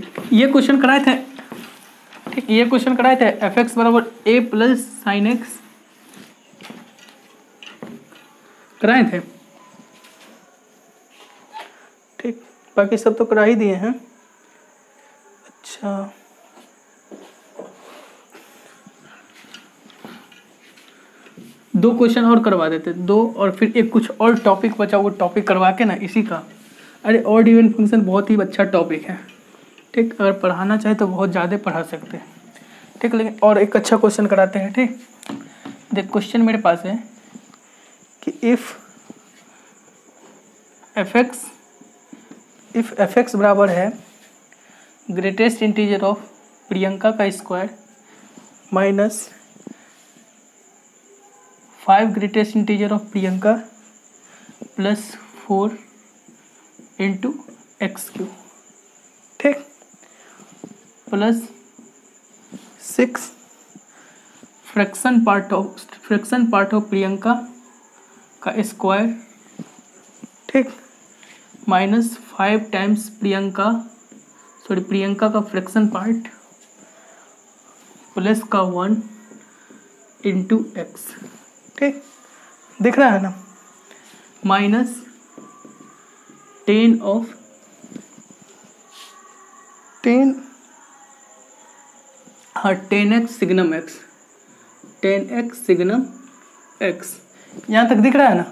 ठीक, ये क्वेश्चन कराए थे। ठीक, ये क्वेश्चन कराए थे एफ एक्स बराबर ए प्लस साइन एक्स कराए थे। ठीक, बाकी सब तो करा ही दिए हैं। अच्छा, दो क्वेश्चन और करवा देते, दो, और फिर एक कुछ और टॉपिक बचा, वो टॉपिक करवा के ना इसी का। अरे ऑड इवन फंक्शन बहुत ही अच्छा टॉपिक है। ठीक, अगर पढ़ाना चाहे तो बहुत ज़्यादा पढ़ा सकते हैं। ठीक, लेकिन और एक अच्छा क्वेश्चन कराते हैं। ठीक, देख क्वेश्चन मेरे पास है कि इफ़ एफ एक्स बराबर है ग्रेटेस्ट इंटीजर ऑफ प्रियंका का square minus 5 greatest integer of Priyanka plus 4 into x q. ठीक, plus 6 fraction part of Priyanka का स्क्वायर। ठीक, माइनस 5 टाइम्स प्रियंका का फ्रैक्शन पार्ट प्लस का 1 इंटू एक्स। ठीक, दिख रहा है ना, minus 10 10x signum x, 10x signum x, यहाँ तक दिख रहा है ना।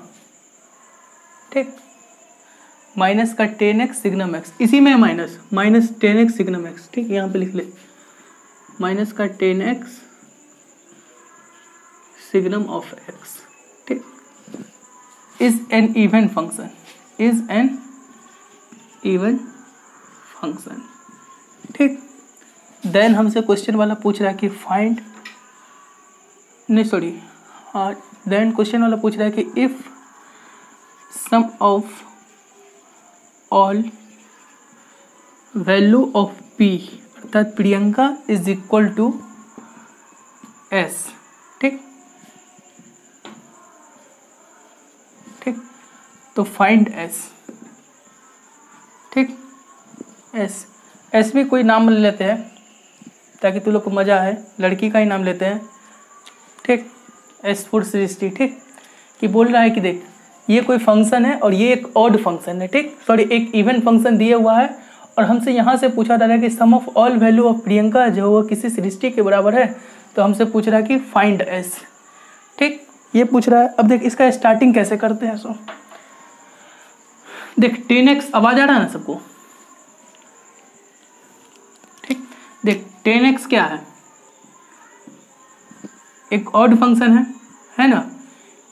ठीक, माइनस का 10x सिग्नम x, इसी में माइनस 10x सिग्नम x। ठीक, यहाँ पे लिख ले, माइनस का 10x सिग्नम ऑफ x। ठीक, इज एन इवन फंक्शन। ठीक, देन हमसे क्वेश्चन वाला पूछ रहा है कि देन क्वेश्चन वाला पूछ रहा है कि if sum of all value of p अर्थात Priyanka is equal to s। ठीक, तो फाइंड s। ठीक, s भी कोई नाम ले लेते हैं ताकि तू लोग को मजा है, लड़की का ही नाम लेते हैं। ठीक, s फॉर सृष्टि। ठीक, कि बोल रहा है कि देख ये कोई फंक्शन है और ये एक ऑड फंक्शन है। ठीक, एक इवन फंक्शन दिया हुआ है और हमसे यहाँ से पूछा जा रहा है कि sum of all value of Priyanka जो वो किसी सृष्टि के बराबर है, तो हमसे पूछ रहा है कि फाइंड s। ठीक, ये पूछ रहा है। अब देख इसका स्टार्टिंग कैसे करते हैं। सो देख 10x, आवाज आ रहा है ना सबको। ठीक, देख 10x क्या है, एक ऑड फंक्शन है ना।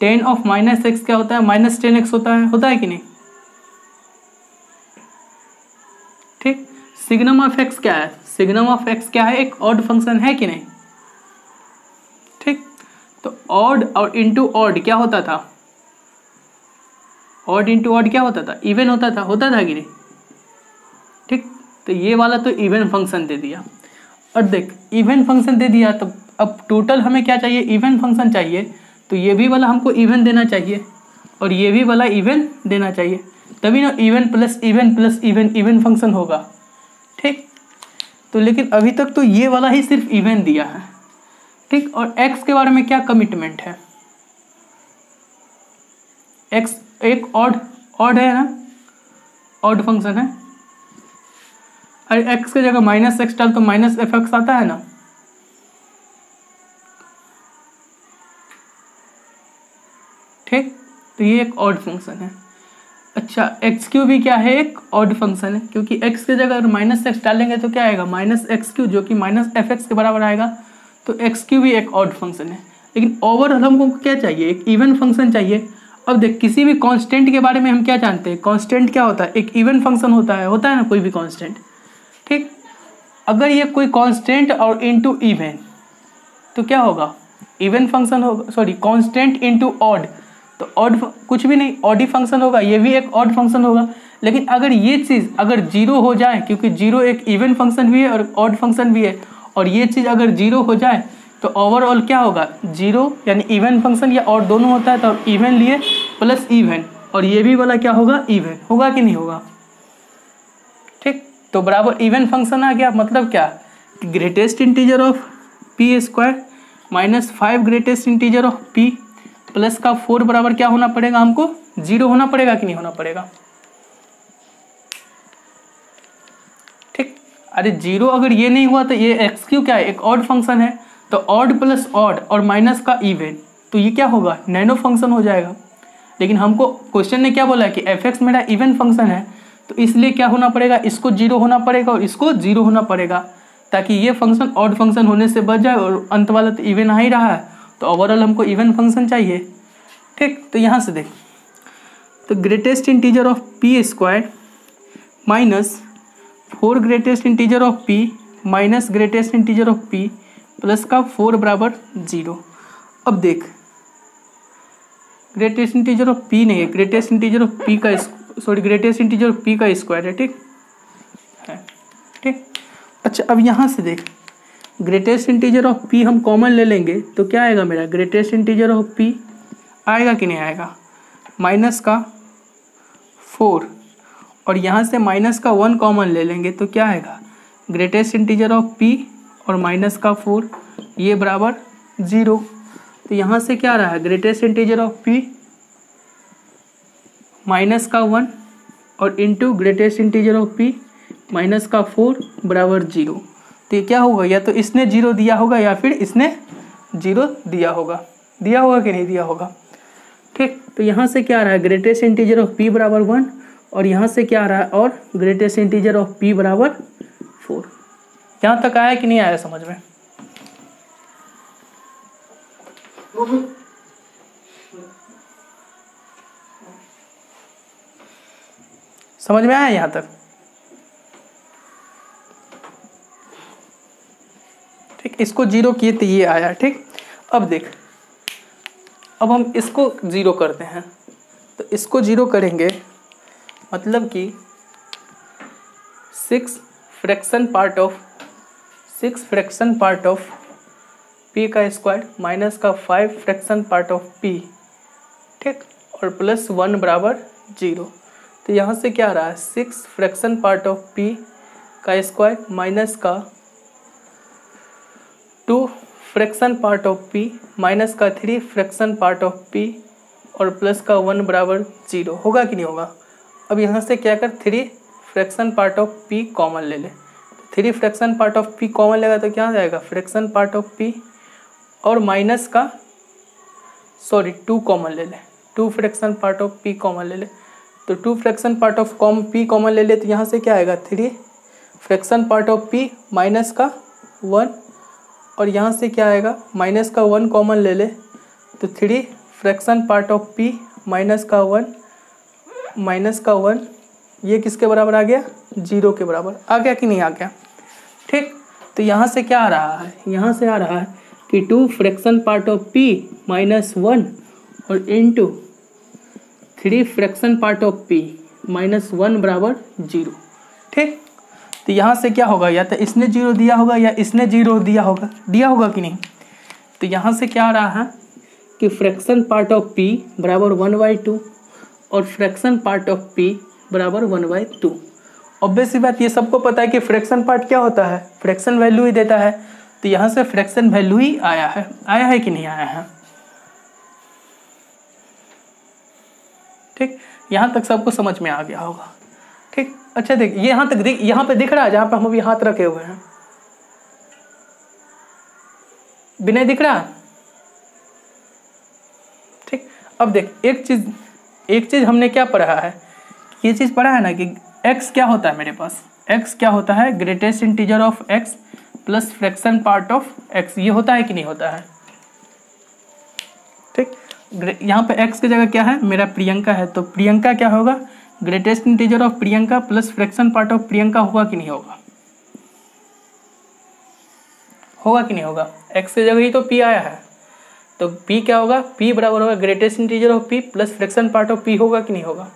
10 ऑफ माइनस एक्स क्या होता है, माइनस 10x होता है कि नहीं। ठीक, सिग्नम ऑफ x क्या है, सिग्नम ऑफ x क्या है, एक ऑड फंक्शन है कि नहीं। ठीक, तो ऑड और इंटू ऑड क्या होता था, ऑड इंटू ऑड क्या होता था, इवन होता था कि नहीं। ठीक, तो ये वाला तो इवन फंक्शन दे दिया। और देख इवन फंक्शन दे दिया तो अब टोटल हमें क्या चाहिए, इवन फंक्शन चाहिए। तो ये भी वाला हमको इवन देना चाहिए और ये भी वाला इवन देना चाहिए, तभी ना इवन प्लस इवन फंक्शन होगा। ठीक, तो लेकिन अभी तक तो ये वाला ही सिर्फ इवन दिया है। ठीक, और x के बारे में क्या कमिटमेंट है, x एक ऑड है ना, ऑड फंक्शन है। अरे x के जगह माइनस एक्स डाल तो माइनस एफ एक्स आता है ना। ठीक, तो ये एक ऑड फंक्शन है। अच्छा, एक्स क्यू भी क्या है, एक ऑड फंक्शन है, क्योंकि x के जगह अगर माइनस एक्स डालेंगे तो क्या आएगा, माइनस एक्स क्यू, जो कि माइनस एफ एक्स के बराबर आएगा। तो एक्स क्यू भी एक ऑड फंक्शन है। लेकिन ओवरऑल हमको क्या चाहिए, एक इवन फंक्शन चाहिए। अब देख किसी भी कांस्टेंट के बारे में हम क्या जानते हैं, कांस्टेंट क्या होता है, एक इवन फंक्शन होता है ना कोई भी कांस्टेंट। ठीक, अगर ये कोई कांस्टेंट और इनटू इवन तो क्या होगा, इवन फंक्शन होगा, सॉरी कांस्टेंट इनटू ऑड, तो ऑड कुछ भी नहीं, ऑड ही फंक्शन होगा, ये भी एक ऑड फंक्शन होगा। लेकिन अगर ये चीज़ अगर जीरो हो जाए, क्योंकि जीरो एक इवन फंक्शन भी है और ऑड फंक्शन भी है, और ये चीज़ अगर जीरो हो जाए तो ओवरऑल क्या होगा, जीरो, यानी इवन फंक्शन या ऑड दोनों होता है, तो इवन लिए प्लस इवन, और ये भी वाला क्या होगा, इवन होगा कि नहीं होगा। ठीक, तो बराबर इवन फंक्शन आ गया। मतलब क्या, greatest integer of P square minus 5 greatest integer of P plus का 4 बराबर क्या होना पड़ेगा, हमको 0 होना पड़ेगा कि नहीं होना पड़ेगा। ठीक, अरे 0 अगर ये नहीं हुआ तो ये एक्स क्यू क्या है, एक ऑड फंक्शन है, तो ऑड प्लस ऑड और माइनस का इवन, तो ये क्या होगा, नैनो फंक्शन हो जाएगा। लेकिन हमको क्वेश्चन ने क्या बोला कि एफ एक्स मेरा इवन फंक्शन है, तो इसलिए क्या होना पड़ेगा, इसको 0 होना पड़ेगा और इसको 0 होना पड़ेगा, ताकि ये फंक्शन ऑड फंक्शन होने से बच जाए। और अंत वाला तो इवन आ ही रहा है, तो ओवरऑल हमको इवन फंक्शन चाहिए। ठीक, तो यहाँ से देख, तो greatest integer of P square minus 4 greatest integer of P minus greatest integer of P plus का 4 बराबर 0। अब देख, ग्रेटेस्ट इंटीजर ऑफ पी नहीं है, ग्रेटेस्ट इंटीजर ऑफ पी का ग्रेटेस्ट इंटीजर ऑफ पी का स्क्वायर है। ठीक है, ठीक। अच्छा, अब यहाँ से देख, ग्रेटेस्ट इंटीजर ऑफ पी हम कॉमन ले लेंगे तो क्या आएगा मेरा, ग्रेटेस्ट इंटीजर ऑफ पी आएगा कि नहीं आएगा, माइनस का 4, और यहाँ से माइनस का 1 कॉमन ले लेंगे तो क्या आएगा, ग्रेटेस्ट इंटीजर ऑफ पी और माइनस का 4 ये बराबर 0। तो यहाँ से क्या रहा है, greatest integer of P minus का 1 और into greatest integer of P minus का 4 बराबर 0। तो ये क्या होगा, या तो इसने 0 दिया होगा या फिर इसने 0 दिया होगा कि नहीं दिया होगा। ठीक, तो यहाँ से क्या आ रहा है, ग्रेटेस्ट इंटीजर ऑफ पी बराबर 1 और यहाँ से क्या आ रहा है, और ग्रेटेस्ट इंटीजर ऑफ पी बराबर 4। यहाँ तक आया कि नहीं आया समझ में। समझ में आया यहाँ तक। ठीक, इसको 0 किए तो ये आया। ठीक, अब देख, अब हम इसको 0 करते हैं, तो इसको 0 करेंगे मतलब कि 6 फ्रैक्शन पार्ट ऑफ पी का स्क्वायर माइनस का 5 फ्रैक्शन पार्ट ऑफ पी। ठीक, और प्लस 1 बराबर 0। तो यहाँ से क्या आ रहा है, 6 फ्रैक्शन पार्ट ऑफ पी का स्क्वायर माइनस का 2 fraction part of P minus का 3 फ्रैक्शन पार्ट ऑफ पी और प्लस का 1 बराबर 0 होगा कि नहीं होगा। अब यहाँ से क्या कर, 3 fraction part of P common ले ले, 3 fraction part of P common लेगा तो क्या आ जाएगा, फ्रैक्शन पार्ट ऑफ पी और माइनस का 2 कॉमन ले ले, 2 fraction part of P common ले ले, तो 2 fraction part of P common ले ले, तो यहाँ से क्या आएगा, 3 fraction part of P minus का 1 और यहाँ से क्या आएगा, माइनस का 1 कॉमन ले ले, तो 3 fraction part of P minus का 1 ये किसके बराबर आ गया, 0 के बराबर आ गया कि नहीं आ गया। ठीक, तो यहाँ से क्या आ रहा है, यहाँ से आ रहा है कि 2 fraction part of P minus 1 और into 3 fraction part of P minus 1 बराबर 0। ठीक, तो यहाँ से क्या होगा, या तो इसने 0 दिया होगा या इसने 0 दिया होगा कि नहीं। तो यहाँ से क्या आ रहा है कि फ्रैक्शन पार्ट ऑफ पी बराबर 1/2 और फ्रैक्शन पार्ट ऑफ पी बराबर 1/2। ऑब्वियसली बात, ये सबको पता है कि फ्रैक्शन पार्ट क्या होता है, फ्रैक्शन वैल्यू ही देता है। तो यहाँ से फ्रैक्शन वैल्यू ही आया है कि नहीं आया है। ठीक, यहाँ तक सबको समझ में आ गया होगा। ठीक, अच्छा देख, ये यहाँ तक देख, यहाँ पे दिख रहा है जहाँ पे हम अभी हाथ रखे हुए हैं, विनय दिख रहा है। ठीक, अब देख, एक चीज हमने क्या पढ़ा है, ये चीज पढ़ा है ना कि x क्या होता है मेरे पास, x क्या होता है, greatest integer of x plus fraction part of x, ये होता है कि नहीं होता है। ठीक, यहाँ पे x की जगह क्या है, मेरा प्रियंका है, तो प्रियंका क्या होगा, greatest integer of Priyanka plus fraction part of Priyanka होगा कि नहीं होगा, कि नहीं होगा। x की जगह ही तो p आया है, तो p क्या होगा, p बराबर होगा greatest integer of p plus fraction part of p, होगा कि नहीं होगा।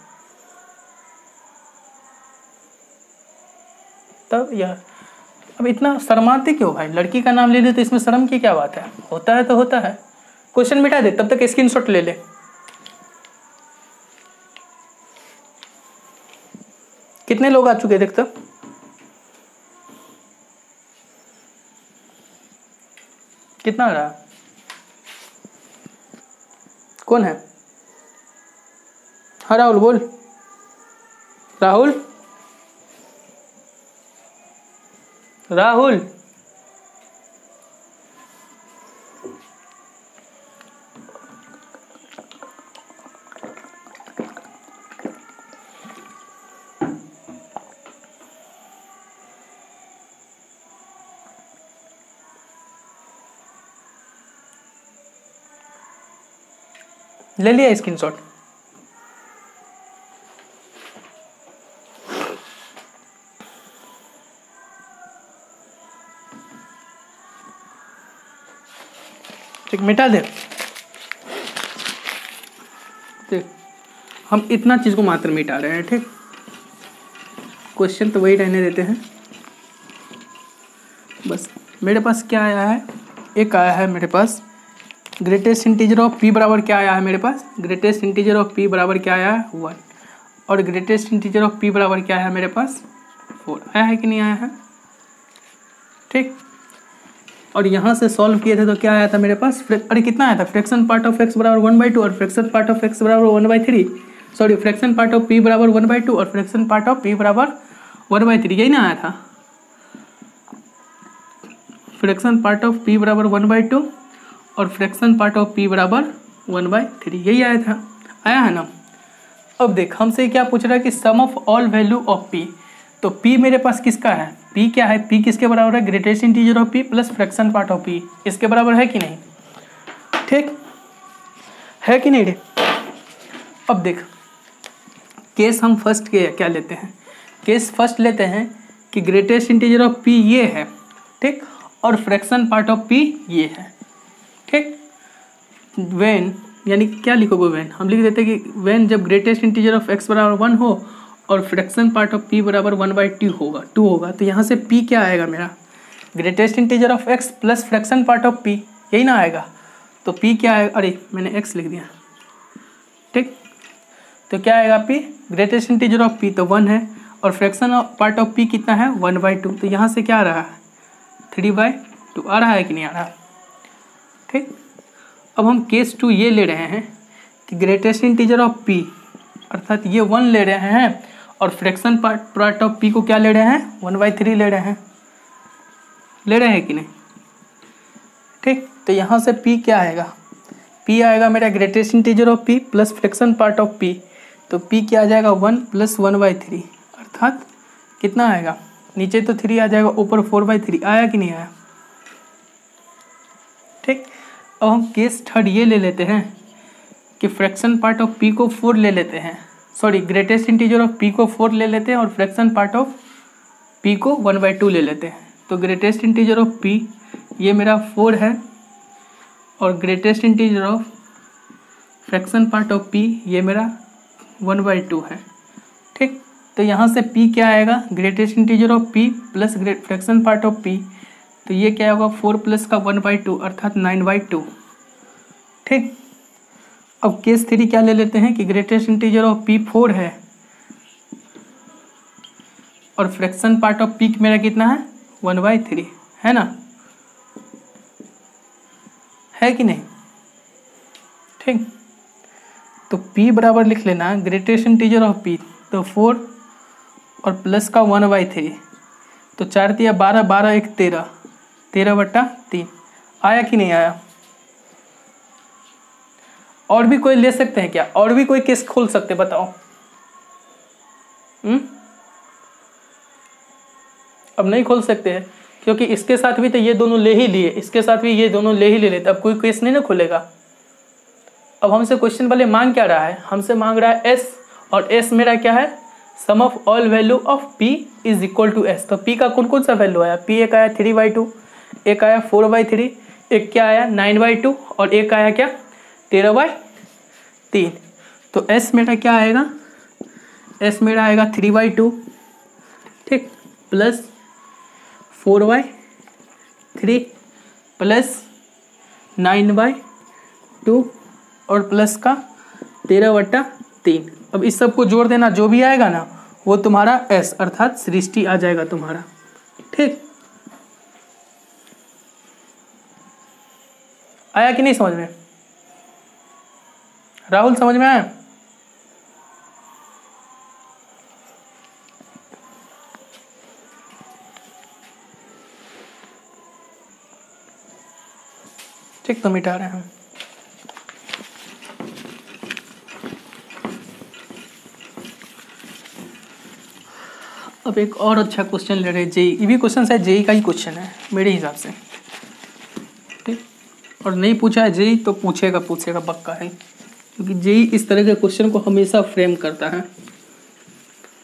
तब यार, अब इतना शर्माते क्यों भाई, लड़की का नाम ले ले तो इसमें शर्म की क्या बात है, होता है तो होता है। क्वेश्चन मिटा दे, तब तक स्क्रीनशॉट ले ले। कितने लोग आ चुके देख तो, कितना आ रहा? कौन है? हाँ राहुल बोल। राहुल राहुल ले लिया स्क्रीनशॉट? ठीक, मिटा दे। देख हम इतना चीज को मात्र मिटा रहे हैं। ठीक, क्वेश्चन तो वही रहने देते हैं। बस मेरे पास क्या आया है? एक आया है मेरे पास ग्रेटेस्ट इंटीजर ऑफ p बराबर क्या आया है मेरे पास? ग्रेटेस्ट इंटीजर ऑफ p बराबर क्या आया है? 1। और ग्रेटेस्ट इंटीजर ऑफ p बराबर क्या है मेरे पास? 4। आया है कि नहीं आया है? ठीक, और यहाँ से सॉल्व किए थे तो क्या आया था मेरे पास? अरे कितना आया था? फ्रैक्शन पार्ट ऑफ x बराबर 1/2 और फ्रैक्शन पार्ट ऑफ x बराबर 1/3। Sorry, fraction part of p बराबर 1/2 और फ्रैक्शन पार्ट ऑफ p बराबर 1/3। यही ना आया था? फ्रैक्शन पार्ट ऑफ p बराबर 1/2 और फ्रैक्शन पार्ट ऑफ p बराबर 1/3, यही आया था। आया है ना? अब देख हमसे क्या पूछ रहा है कि sum of all value of p। तो p मेरे पास किसका है? p क्या है? p किसके बराबर है? Greatest integer of p plus fraction part of p। इसके बराबर है कि नहीं? ठीक है कि नहीं रे? अब देख केस हम फर्स्ट के क्या लेते हैं? केस फर्स्ट लेते हैं कि ग्रेटेस्ट इंटीजर ऑफ p ये है, ठीक, और फ्रैक्शन पार्ट ऑफ p ये है। ठीक, वेन यानी क्या लिखोगे? वेन हम लिख देते हैं कि वेन जब ग्रेटेस्ट इंटीजर ऑफ x बराबर 1 हो और फ्रैक्शन पार्ट ऑफ p बराबर 1/2 होगा, 2 होगा, तो यहाँ से p क्या आएगा मेरा? Greatest integer of x plus fraction part of p, यही ना आएगा? तो p क्या आएगा? अरे मैंने x लिख दिया। ठीक, तो क्या आएगा? p greatest integer of p तो 1 है और फ्रैक्शन पार्ट ऑफ p कितना है? 1/2। तो यहाँ से क्या आ रहा है? 3/2 आ रहा है कि नहीं आ रहा? ठीक, अब हम केस 2 ये ले रहे हैं कि ग्रेटेस्ट इंटीजर ऑफ p अर्थात ये 1 ले रहे हैं और फ्रैक्शन पार्ट ऑफ p को क्या ले रहे हैं? 1/3 ले रहे हैं। ले रहे हैं कि नहीं? ठीक, तो यहाँ से p क्या आएगा? p आएगा मेरा greatest integer of p plus fraction part of p। तो p क्या आ जाएगा? 1 प्लस 1/3 अर्थात कितना आएगा? नीचे तो 3 आ जाएगा, ऊपर 4/3। आया कि नहीं आया? ठीक, अब हम केस थर्ड ये ले लेते हैं कि फ्रैक्शन पार्ट ऑफ p को 4 ले लेते हैं। Sorry, greatest integer of p को 4 ले लेते हैं और फ्रैक्शन पार्ट ऑफ p को 1/2 ले लेते हैं। तो ग्रेटेस्ट इंटीजर ऑफ p ये मेरा 4 है और greatest integer of fraction part of p ये मेरा 1/2 है। ठीक, तो यहाँ से p क्या आएगा? Greatest integer of p plus fraction part of p। तो ये क्या होगा? 4 प्लस का 1/2 अर्थात 9/2। ठीक, अब केस 3 क्या ले लेते हैं कि ग्रेटेस्ट इंटीजर ऑफ p 4 है और फ्रैक्शन पार्ट ऑफ p मेरा कितना है? 1/3 है ना? है कि नहीं? ठीक, तो p बराबर लिख लेना ग्रेटेस्ट इंटीजर ऑफ p, तो 4 और प्लस का 1/3, तो 4 दिया 12, 12 1 13, 13/3। आया कि नहीं आया? और भी कोई ले सकते हैं क्या? और भी कोई केस खोल सकते? बताओ। अब नहीं खोल सकते हैं क्योंकि इसके साथ भी तो ये दोनों ले ही लिए, इसके साथ भी ये दोनों ले ही ले लेते। अब कोई केस नहीं ना खुलेगा। अब हमसे क्वेश्चन वाले मांग क्या रहा है? हमसे मांग रहा है s, और s मेरा क्या है? Sum of all value of p is equal to s। तो p का कौन कौन सा वैल्यू आया? p एक आया 3/2, एक आया 4/3, एक क्या आया 9/2 और एक आया क्या 13/3। तो s मेरा क्या आएगा? s मेरा आएगा 3/2, ठीक, प्लस 4/3 प्लस 9/2 और प्लस का 13/3। अब इस सब को जोड़ देना, जो भी आएगा ना वो तुम्हारा s अर्थात सृष्टि आ जाएगा तुम्हारा। ठीक, आया कि नहीं समझ में? राहुल समझ में आया? ठीक, तो मिटा रहे हैं हम। अब एक और अच्छा क्वेश्चन ले रहे हैं जेई। ये भी क्वेश्चन शायद जेई का ही क्वेश्चन है मेरे हिसाब से, ठीक। और नहीं पूछा है जेई तो पूछेगा पक्का है, क्योंकि जेई इस तरह के क्वेश्चन को हमेशा फ्रेम करता है।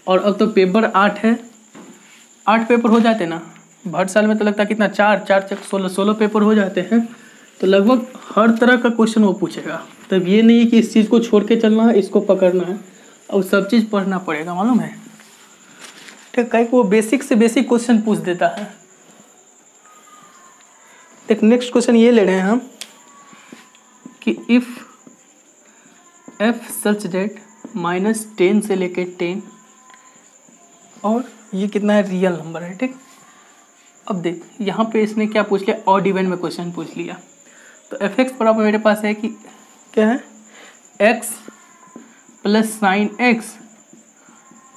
और अब तो पेपर 8 है, 8 पेपर हो जाते ना हर साल में, तो लगता है कितना 4 पेपर हो जाते हैं, तो लगभग हर तरह का क्वेश्चन वो पूछेगा। तब ये नहीं है कि इस चीज़ को छोड़ के चलना है, इसको पकड़ना है, और सब चीज़ पढ़ना पड़ेगा, मालूम है, ठीक। कहीं वो बेसिक से बेसिक क्वेश्चन पूछ देता है। एक नेक्स्ट क्वेश्चन ये ले रहे हैं हम कि इफ़ f सच डेट -10 से लेके 10, और ये कितना है रियल नंबर है, ठीक। अब देख यहाँ पे इसने क्या पूछ लिया, ऑड इवन में क्वेश्चन पूछ लिया। तो एफ एक्स बराबर मेरे पास है कि क्या है, x प्लस साइन x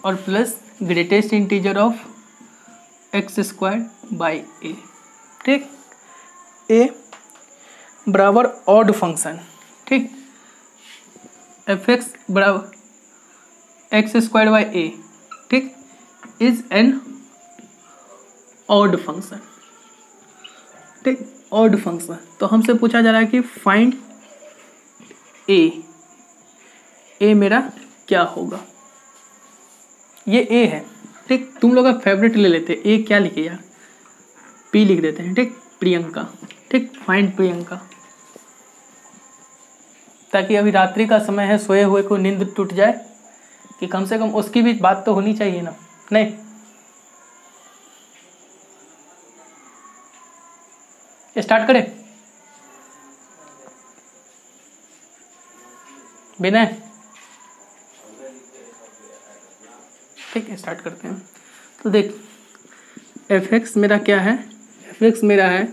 और plus greatest integer of x square by a, ठीक। ए बराबर ऑड फंक्शन, ठीक। एफ एक्स बराबर एक्स स्क्वायर बाई ए, ठीक, इज एन ऑड फंक्शन, ठीक, ऑड फंक्शन। तो हमसे पूछा जा रहा है कि फाइंड ए मेरा क्या होगा। ये ए है, ठीक। तुम लोग का फेवरेट ले लेते, ए क्या लिखे यार, पी लिख देते हैं, ठीक, प्रियंका, ठीक। फाइंड प्रियंका, ताकि अभी रात्रि का समय है, सोए हुए को नींद टूट जाए, कि कम से कम उसकी भी बात तो होनी चाहिए ना, नहीं। स्टार्ट करें बिना, ठीक, स्टार्ट करते हैं। तो देख एफ एक्स मेरा क्या है, एफ एक्स मेरा है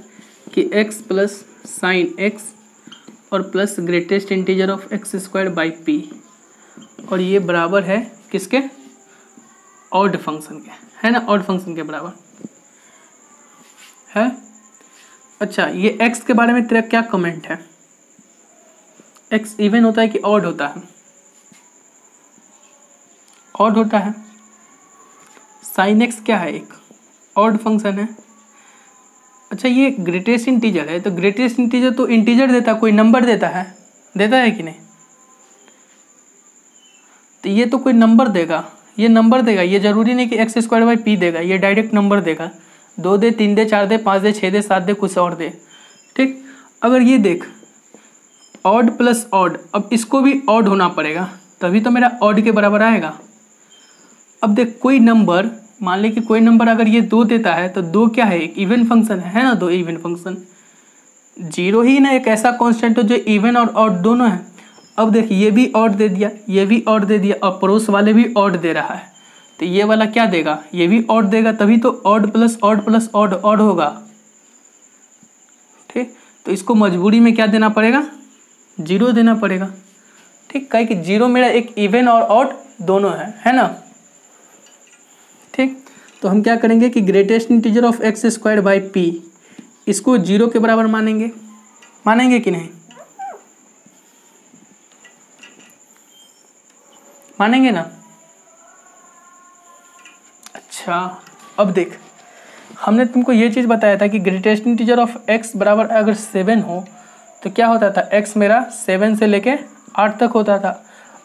कि एक्स प्लस साइन एक्स और plus greatest integer of x square by P, और ये बराबर है किसके, ऑड फंक्शन के, है ना, ऑड फंक्शन के बराबर है। अच्छा, ये x के बारे में तेरा क्या कमेंट है, x इवन होता है कि ऑड होता है, ऑड होता है। साइन x क्या है, एक ऑड फंक्शन है। अच्छा, ये ग्रेटेस्ट इंटीजर है, तो ग्रेटेस्ट इंटीजर तो इंटीजर देता है, कोई नंबर देता है कि नहीं, तो ये तो कोई नंबर देगा, ये नंबर देगा, ये जरूरी नहीं कि एक्स स्क्वायर बाई पी देगा, ये डायरेक्ट नंबर देगा, 2 दे, 3 दे, 4 दे, 5 दे, 6 दे, 7 दे, कुछ और दे, ठीक। अगर ये देख ऑड प्लस ऑड, अब इसको भी ऑड होना पड़ेगा, तभी तो मेरा ऑड के बराबर आएगा। अब देख कोई नंबर, मान ले कि कोई नंबर अगर ये 2 देता है, तो 2 क्या है, एक इवन फंक्शन है ना, 2 इवन फंक्शन। 0 ही ना एक ऐसा कॉन्स्टेंट हो जो इवन और ऑड दोनों है। अब देख ये भी ऑड दे दिया, ये भी ऑड दे दिया, और पड़ोस वाले भी ऑड दे रहा है, तो ये वाला क्या देगा, ये भी ऑड देगा, तभी तो odd plus odd plus odd odd होगा, ठीक। तो इसको मजबूरी में क्या देना पड़ेगा, 0 देना पड़ेगा, ठीक। कहे कि 0 मेरा एक इवन और ऑड दोनों है ना, ठीक। तो हम क्या करेंगे कि greatest integer of x square by P, इसको 0 के बराबर मानेंगे कि नहीं, मानेंगे ना। अच्छा, अब देख हमने तुमको ये चीज़ बताया था कि ग्रेटेस्ट इंटीजर ऑफ x बराबर अगर 7 हो तो क्या होता था, x मेरा 7 से लेके 8 तक होता था,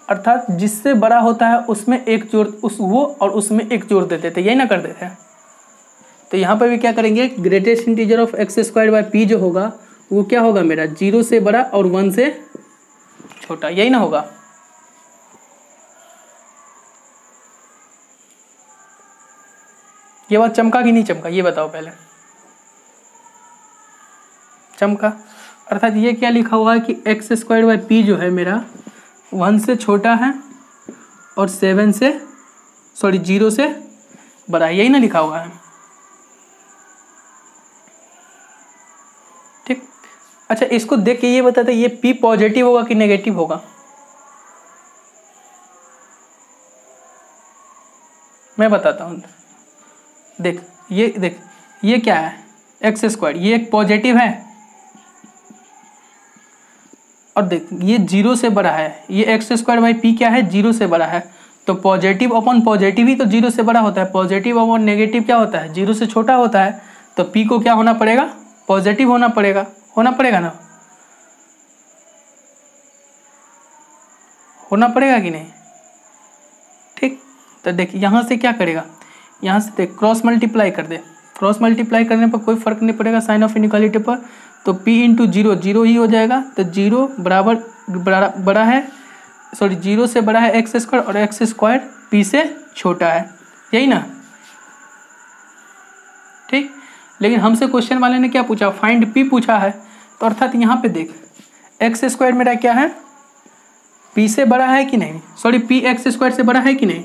अर्थात जिससे बड़ा होता है उसमें एक जोड़, वो और उसमें एक जोड़ देते थे, यही ना करते थे। तो यहाँ पर भी क्या करेंगे, greatest integer of x square by P जो होगा वो क्या होगा मेरा, 0 से बड़ा और 1 से छोटा, यही ना होगा। ये बात चमका कि नहीं चमका, ये बताओ पहले। चमका, अर्थात ये क्या लिखा हुआ है कि एक्स स्क्वायर बाई पी जो है मेरा 1 से छोटा है और 0 से बड़ा है, यही ना लिखा हुआ है, ठीक। अच्छा इसको देख के ये बताते ये P पॉजिटिव होगा कि नेगेटिव होगा? मैं बताता हूँ। देख ये क्या है, एक्स स्क्वायर, ये एक पॉजिटिव है, और देख ये 0 से बड़ा है, ये एक्स स्क्वायर बाई पी क्या है, 0 से बड़ा है। तो पॉजिटिव अपॉन पॉजिटिव ही तो 0 से बड़ा होता है, पॉजिटिव अपॉन नेगेटिव क्या होता है, 0 से छोटा होता है। तो पी को क्या होना पड़ेगा, पॉजिटिव होना पड़ेगा ना, होना पड़ेगा कि नहीं? ठीक, तो देख यहाँ से क्या करेगा, यहाँ से देख क्रॉस मल्टीप्लाई कर दे, क्रॉस मल्टीप्लाई करने पर कोई फर्क नहीं पड़ेगा साइन ऑफ इनइक्वालिटी पर। तो p इंटू 0 0 ही हो जाएगा। तो 0 बराबर बड़ा है, सॉरी 0 से बड़ा है एक्स स्क्वायर, और एक्स स्क्वायर p से छोटा है, यही ना? ठीक, लेकिन हमसे क्वेश्चन वाले ने क्या पूछा, फाइंड p पूछा है। तो अर्थात यहाँ पे देख एक्स स्क्वायर मेरा क्या है, p से बड़ा है कि नहीं, सॉरी p एक्स स्क्वायर से बड़ा है कि नहीं,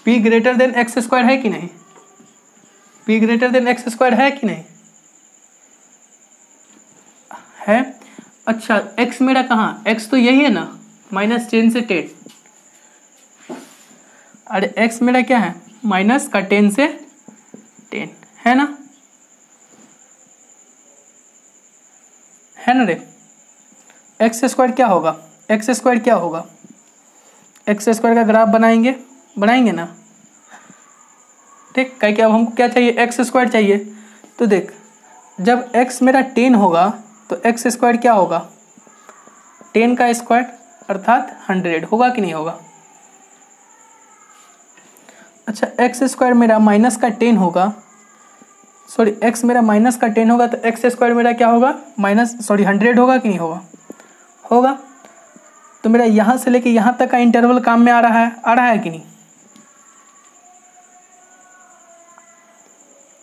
p greater than x square है कि नहीं, p greater than x square है कि नहीं है? अच्छा x मेरा कहाँ, x तो यही है ना, -10 से 10। अरे x मेरा क्या है, माइनस का 10 से 10 है ना, है ना रे? एक्स स्क्वायर क्या होगा, एक्स स्क्वायर क्या होगा, एक्स स्क्वायर का ग्राफ बनाएंगे ना। ठीक, क्या अब हमको क्या चाहिए, एक्स स्क्वायर चाहिए। तो देख जब x मेरा 10 होगा तो एक्स स्क्वायर क्या होगा, 10 का स्क्वायर अर्थात 100 होगा कि नहीं होगा? अच्छा एक्स स्क्वायर मेरा माइनस का 10 होगा, सॉरी x मेरा माइनस का 10 होगा, तो एक्स स्क्वायर मेरा क्या होगा, 100 होगा कि नहीं होगा? होगा। तो मेरा यहाँ से लेके यहाँ तक का इंटरवल काम में आ रहा है कि नहीं?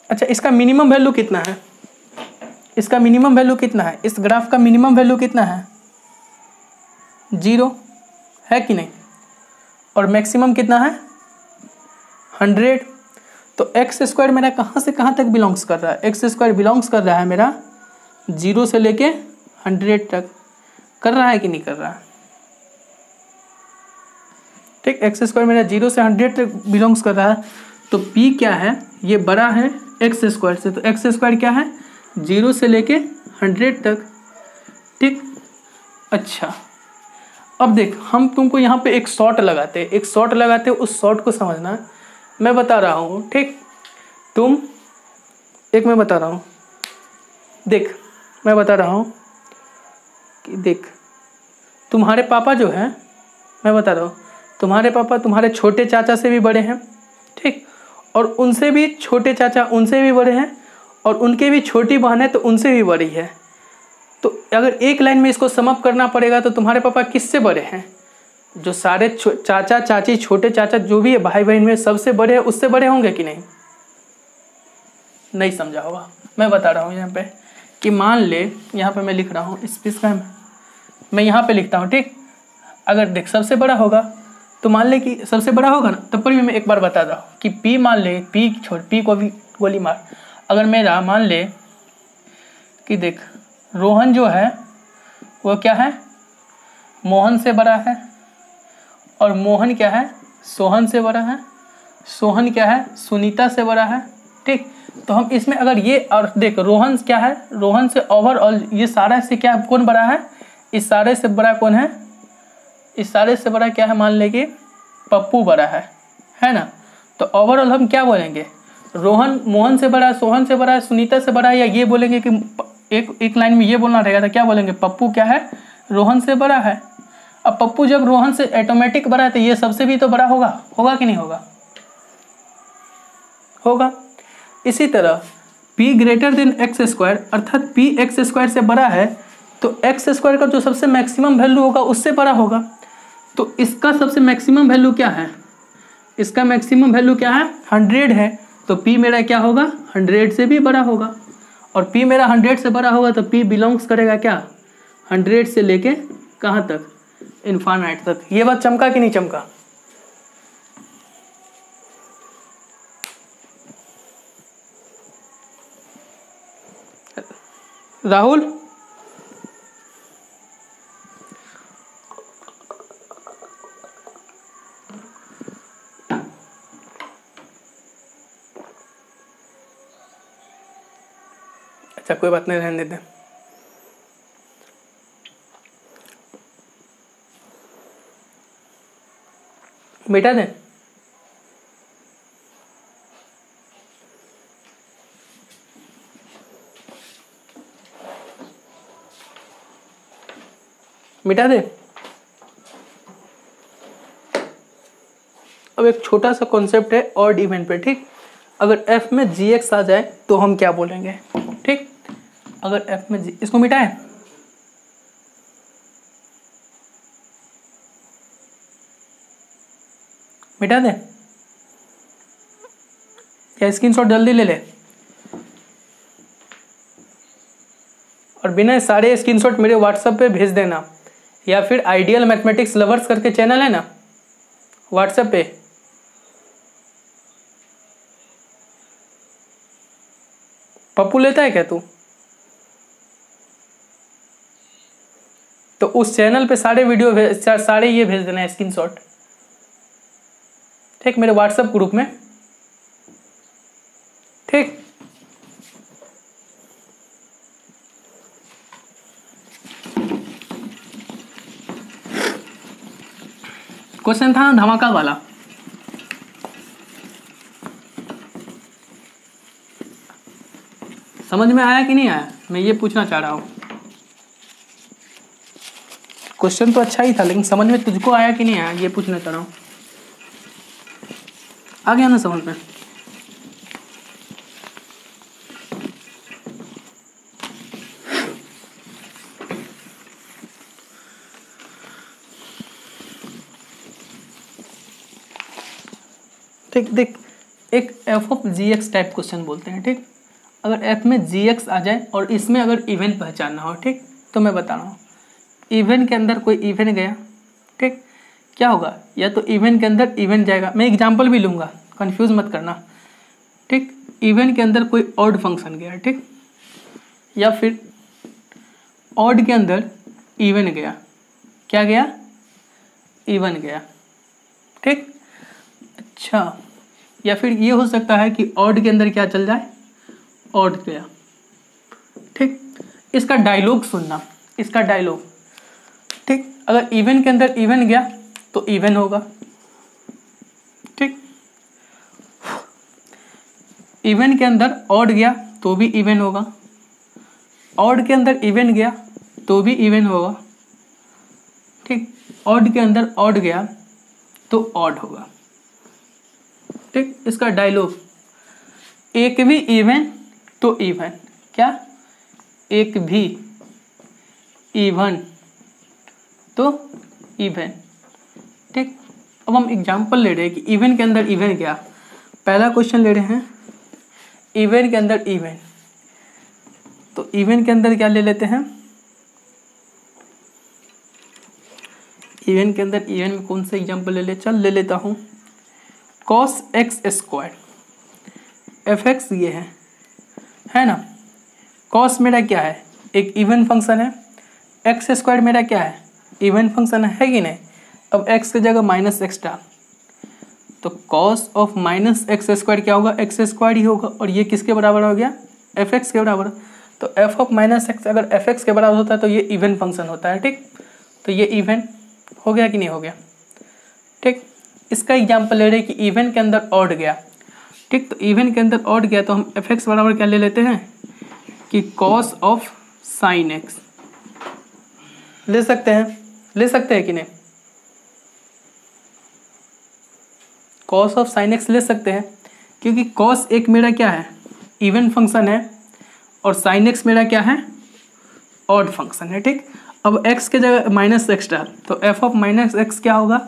अच्छा इसका मिनिमम वैल्यू कितना है, इसका मिनिमम वैल्यू कितना है, इस ग्राफ का मिनिमम वैल्यू कितना है, 0 है कि नहीं? और मैक्सिमम कितना है, 100। तो एक्स स्क्वायर मेरा कहाँ से कहाँ तक बिलोंग्स कर रहा है, एक्स स्क्वायर बिलोंग्स कर रहा है मेरा 0 से लेके 100 तक, कर रहा है कि नहीं कर रहा है? ठीक, एक्स स्क्वायर मेरा 0 से 100 तक बिलोंग्स कर रहा है। तो p क्या है, ये बड़ा है एक्स स्क्वायर से, तो एक्स स्क्वायर क्या है, 0 से लेके 100 तक। ठीक, अच्छा अब देख हम तुमको यहाँ पे एक शॉर्ट लगाते उस शॉर्ट को समझना, मैं बता रहा हूँ। ठीक, मैं बता रहा हूँ, देख मैं बता रहा हूँ कि देख तुम्हारे पापा जो हैं, मैं बता रहा हूँ तुम्हारे पापा तुम्हारे छोटे चाचा से भी बड़े हैं। ठीक, और उनसे भी छोटे चाचा उनसे भी बड़े हैं, और उनके भी छोटी बहन है तो उनसे भी बड़ी है। तो अगर एक लाइन में इसको सम अप करना पड़ेगा तो तुम्हारे पापा किससे बड़े हैं, जो सारे चाचा चाची छोटे चाचा जो भी है भाई बहन में सबसे बड़े हैं उससे बड़े होंगे कि नहीं? नहीं समझा होगा, मैं बता रहा हूँ यहाँ पे कि मान ले, यहाँ पे मैं लिख रहा हूँ स्पेस का, मैं यहाँ पे लिखता हूँ। ठीक, अगर देख सबसे बड़ा होगा तो मान ले कि सबसे बड़ा होगा ना, तब पर भी मैं एक बार बता रहा हूँ कि p मान ले, p को भी गोली मार, अगर मेरा मान ले कि देख रोहन जो है वो क्या है, मोहन से बड़ा है, और मोहन क्या है, सोहन से बड़ा है, सोहन क्या है, सुनीता से बड़ा है। ठीक, तो हम इसमें अगर ये, और देख रोहन क्या है, रोहन से ओवरऑल ये सारा से क्या कौन बड़ा है, इस सारे से बड़ा कौन है, इस सारे से बड़ा क्या है, मान ले कि पप्पू बड़ा है ना। तो ओवरऑल हम क्या बोलेंगे, रोहन मोहन से बड़ा है, सोहन से बड़ा है, सुनीता से बड़ा है, या ये बोलेंगे कि एक लाइन में ये बोलना रहेगा, तो क्या बोलेंगे, पप्पू क्या है, रोहन से बड़ा है। अब पप्पू जब रोहन से ऑटोमेटिक बड़ा है तो ये सबसे भी तो बड़ा होगा कि नहीं होगा। इसी तरह p greater than x square, अर्थात p एक्स स्क्वायर से बड़ा है, तो एक्स स्क्वायर का जो सबसे मैक्सिमम वैल्यू होगा उससे बड़ा होगा। तो इसका सबसे मैक्सिमम वैल्यू क्या है, इसका मैक्सिमम वैल्यू क्या है, 100 है। तो p मेरा क्या होगा, 100 से भी बड़ा होगा, और p मेरा 100 से बड़ा होगा तो p बिलोंग्स करेगा क्या, 100 से लेके कहाँ तक, इनफाइनाइट तक। ये बात चमका कि नहीं चमका? राहुल अच्छा कोई बात नहीं, रहने देते। मिटा दें? मिटा दे। अब एक छोटा सा कॉन्सेप्ट है ऑड इवन पे, ठीक। अगर f में gx आ जाए तो हम क्या बोलेंगे, ठीक। अगर f में इसको मिटाएं, मिटा दे या स्क्रीनशॉट जल्दी ले ले, और बिना सारे स्क्रीनशॉट मेरे व्हाट्सएप पे भेज देना, या फिर आइडियल मैथमेटिक्स लवर्स करके चैनल है ना व्हाट्सएप पे, पप्पू लेता है क्या तू? तो उस चैनल पे सारे वीडियो सारे ये भेज देना स्क्रीनशॉट, ठीक, मेरे व्हाट्सएप ग्रुप में, ठीक। क्वेश्चन था धमाका वाला, समझ में आया कि नहीं आया, मैं ये पूछना चाह रहा हूं। क्वेश्चन तो अच्छा ही था लेकिन समझ में तुझको आया कि नहीं आया, ये पूछना चाह रहा हूं। आ गया ना समझ में? ठीक, देख एक F of G X type question बोलते हैं, ठीक। अगर एफ में जी एक्स आ जाए और इसमें अगर इवन पहचानना हो, ठीक, तो मैं बता रहा हूँ इवन के अंदर कोई इवन गया, ठीक, क्या होगा, या तो इवन के अंदर इवन जाएगा, मैं एग्जांपल भी लूँगा, कंफ्यूज मत करना, ठीक। इवन के अंदर कोई ऑड फंक्शन गया, ठीक, या फिर ऑड के अंदर इवन गया, क्या गया, इवन गया, ठीक। अच्छा, या फिर ये हो सकता है कि ऑड के अंदर क्या चल जाए, ऑड गया, ठीक। इसका डायलॉग सुनना, इसका डायलॉग, ठीक। अगर इवन के अंदर इवन गया तो इवन होगा, ठीक। इवन के अंदर ऑड गया तो भी इवन होगा, ऑड के अंदर इवन गया तो भी इवन होगा, ठीक। ऑड के अंदर ऑड गया तो ऑड होगा, ठीक। इसका डायलॉग, एक भी इवन तो इवन, क्या, एक भी इवन तो इवन, ठीक। अब हम एग्जांपल ले रहे हैं कि इवन के अंदर इवन क्या, पहला क्वेश्चन ले रहे हैं इवन के अंदर इवन, तो इवन के अंदर क्या ले लेते हैं, इवन के अंदर इवन में कौन सा एग्जांपल ले ले, चल ले लेता हूँ cos x square, F x ये है ना, cos मेरा क्या है, एक इवन फंक्शन है, एक्स स्क्वायर मेरा क्या है, इवन फंक्शन है कि नहीं। अब x की जगह माइनस एक्स डाल, तो cos of minus x square क्या होगा, एक्स स्क्वायर ही होगा, और ये किसके बराबर हो गया, एफ एक्स के बराबर। तो एफ ऑफ माइनस एक्स अगर एफ एक्स के बराबर होता है तो ये इवन फंक्शन होता है, ठीक। तो ये इवन हो गया कि नहीं हो गया, ठीक। इसका एग्जाम्पल ले रहे हैं कि इवन के अंदर ऑड गया, ठीक। तो इवन के अंदर ऑड गया तो हम एफ एक्स बराबर क्या ले लेते हैं कि cos ऑफ साइन एक्स ले सकते हैं कि नहीं, cos ऑफ साइन एक्स ले सकते हैं, क्योंकि cos एक मेरा क्या है, इवन फंक्शन है, और साइन एक्स मेरा क्या है, ऑड फंक्शन है, ठीक। अब x के जगह माइनस एक्स डाल, तो f ऑफ माइनस एक्स क्या होगा,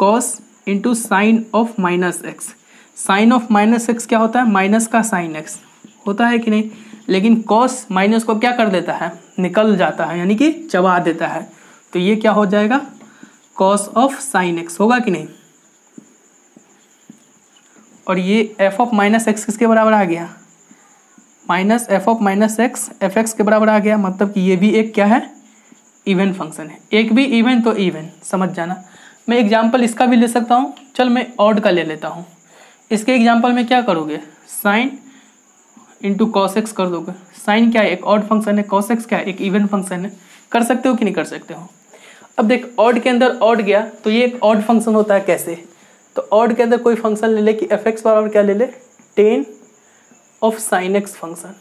cos into sine of minus X. Sine of minus X क्या होता है, माइनस का साइन एक्स होता है कि नहीं, लेकिन cos माइनस को क्या कर देता है, निकल जाता है, यानी कि चबा देता है, तो ये क्या हो जाएगा, cos ऑफ साइन एक्स होगा कि नहीं। और ये f ऑफ माइनस एक्स किसके बराबर आ गया, minus F of minus x F x के बराबर आ गया, मतलब कि ये भी एक क्या है, इवन फंक्शन है, एक भी इवन तो इवन, समझ जाना। मैं एग्जांपल इसका भी ले सकता हूँ, चल मैं ऑड का ले लेता हूँ। इसके एग्जांपल में क्या करोगे, साइन इंटू कॉस एक्स कर दोगे। साइन क्या है, एक ऑड फंक्शन है, कॉस एक्स क्या है, एक इवन फंक्शन है। कर सकते हो कि नहीं कर सकते हो। अब देख ऑड के अंदर ऑड गया तो ये एक ऑड फंक्शन होता है। कैसे, तो ऑड के अंदर कोई फंक्शन ले ले कि एफ एक्स बराबर क्या ले ले, ten of sine x function.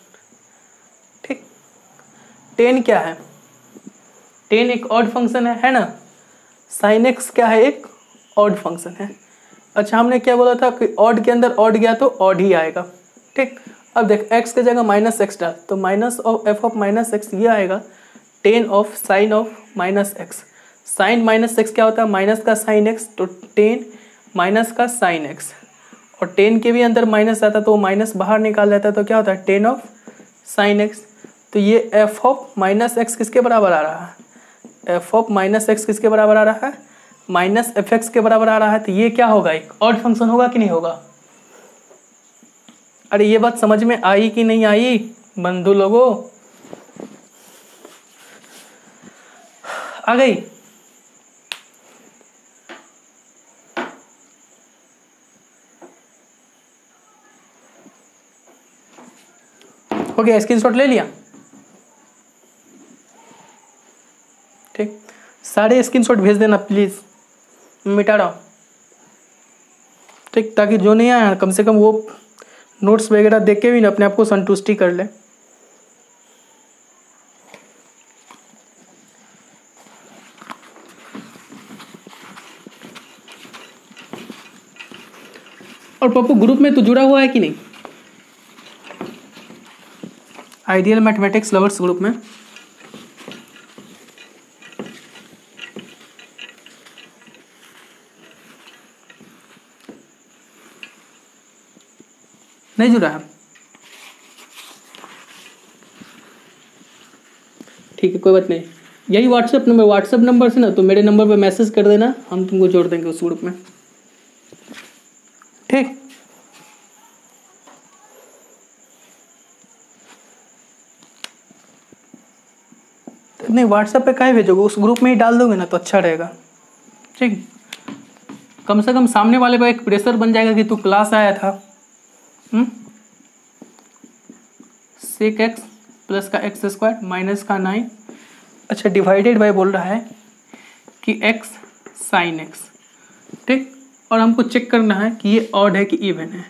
ठीक, टेन क्या है, टेन एक ऑड फंक्शन है ना। साइन एक्स क्या है, एक ऑड फंक्शन है। अच्छा हमने क्या बोला था कि ऑड के अंदर ऑड गया तो ऑड ही आएगा। ठीक, अब देख x के जगह माइनस एक्स डाल तो minus of F of minus X ये आएगा tan of sine of minus X. Sine minus X क्या होता है, माइनस का साइन एक्स, तो टेन माइनस का साइन एक्स। और टेन के भी अंदर माइनस आता तो माइनस बाहर निकाल लेता तो क्या होता है टेन ऑफ साइन एक्स। तो ये एफ ऑफ माइनस एक्स किसके बराबर आ रहा है, एफ ऑफ माइनस एक्स किसके बराबर आ रहा है, माइनस एफ एक्स के बराबर आ रहा है। तो ये क्या होगा, एक ऑड फंक्शन होगा कि नहीं होगा। अरे ये बात समझ में आई कि नहीं आई बंधु लोगों, आ गई। हो गया, स्क्रीनशॉट ले लिया। ठीक, सारे स्क्रीनशॉट भेज देना प्लीज, मिटा रहा हूँ। ठीक, ताकि जो नहीं आया कम से कम वो नोट्स वगैरह देख के भी ना अपने आप को संतुष्टि कर ले। और पप्पू ग्रुप में तो जुड़ा हुआ है कि नहीं, आइडियल मैथमेटिक्स लवर्स ग्रुप में। नहीं जुड़ा है, ठीक है कोई बात नहीं। यही व्हाट्सएप नंबर से ना तो मेरे नंबर पे मैसेज कर देना, हम तुमको जोड़ देंगे उस ग्रुप में। ठीक, नहीं व्हाट्सएप पे काहे भेजोगे, उस ग्रुप में ही डाल दोगे ना तो अच्छा रहेगा। ठीक, कम से कम सामने वाले को एक प्रेशर बन जाएगा कि तू क्लास आया था। सेक एक्स प्लस का एक्स स्क्वायर माइनस का 9। अच्छा डिवाइडेड बाय बोल रहा है कि एक्स साइन एक्स। ठीक, और हमको चेक करना है कि ये ऑड है कि इवन है।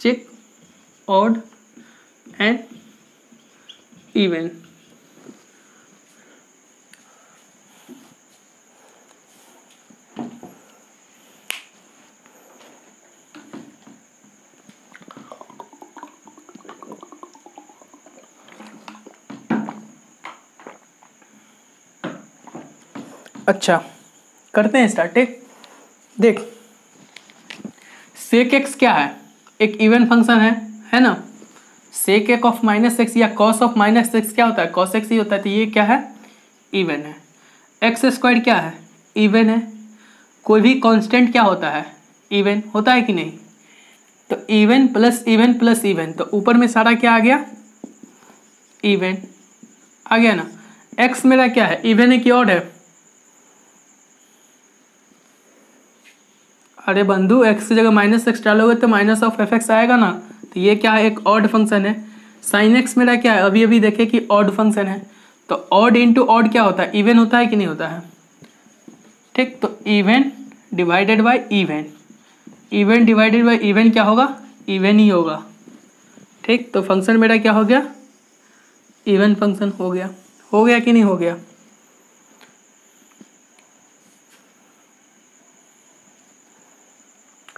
Check odd and even. अच्छा करते हैं स्टार्ट। ठीक, देख सेक एक्स क्या है, एक इवन फंक्शन है ना। Sec X of minus X या कॉस ऑफ माइनस एक्स क्या होता है, कॉस एक्स ही होता है। तो ये क्या है, इवन है। एक्स स्क्वायर क्या है, इवन है। कोई भी कांस्टेंट क्या होता है, इवन होता है कि नहीं। तो even plus even plus even, तो ऊपर में सारा क्या आ गया, इवन आ गया ना। एक्स मेरा क्या है, इवन है कि ऑड है। अरे बंधु एक्स की जगह माइनस एक्स डालोगे तो माइनस ऑफ एफ एक्स आएगा ना। तो ये क्या है, एक ऑड फंक्शन है। साइन एक्स मेरा क्या है, अभी अभी देखे कि ऑड फंक्शन है। तो ऑड इंटू ऑड क्या होता है, इवन होता है कि नहीं होता है। ठीक, तो even divided by even, even divided by even क्या होगा, इवन ही होगा। ठीक, तो फंक्शन मेरा क्या हो गया, इवन फंक्शन हो गया। हो गया कि नहीं हो गया।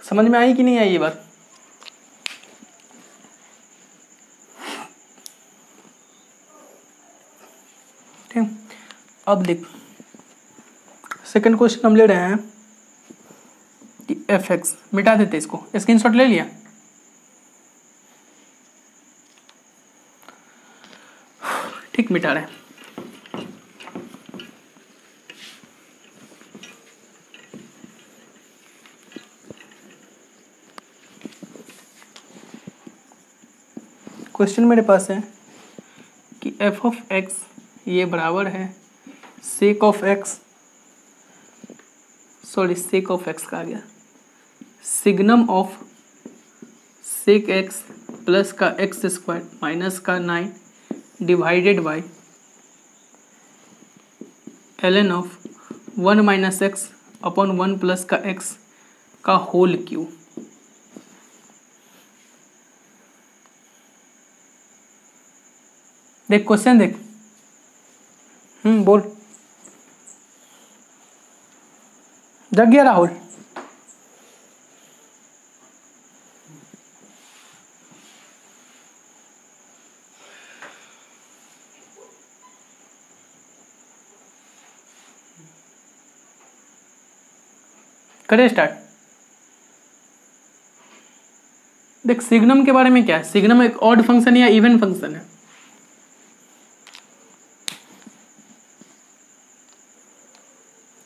समझ में आई कि नहीं आई ये बात। ठीक, अब देख सेकंड क्वेश्चन हम ले रहे हैं कि एफ एक्स, मिटा देते इसको, स्क्रीनशॉट ले लिया। ठीक, मिटा रहे हैं। क्वेश्चन मेरे पास है कि एफ ऑफ एक्स ये बराबर है sec of X, sorry sec of X का आ गया, signum of sec X plus का एक्स स्क्वायर माइनस का 9 divided by ln of 1 minus X upon 1 plus का एक्स का होल क्यू। देख क्वेश्चन देख, बोल। जग गया राहुल? करे स्टार्ट। देख सिग्नम के बारे में क्या है, सिग्नम एक ऑड फंक्शन या इवन फंक्शन है?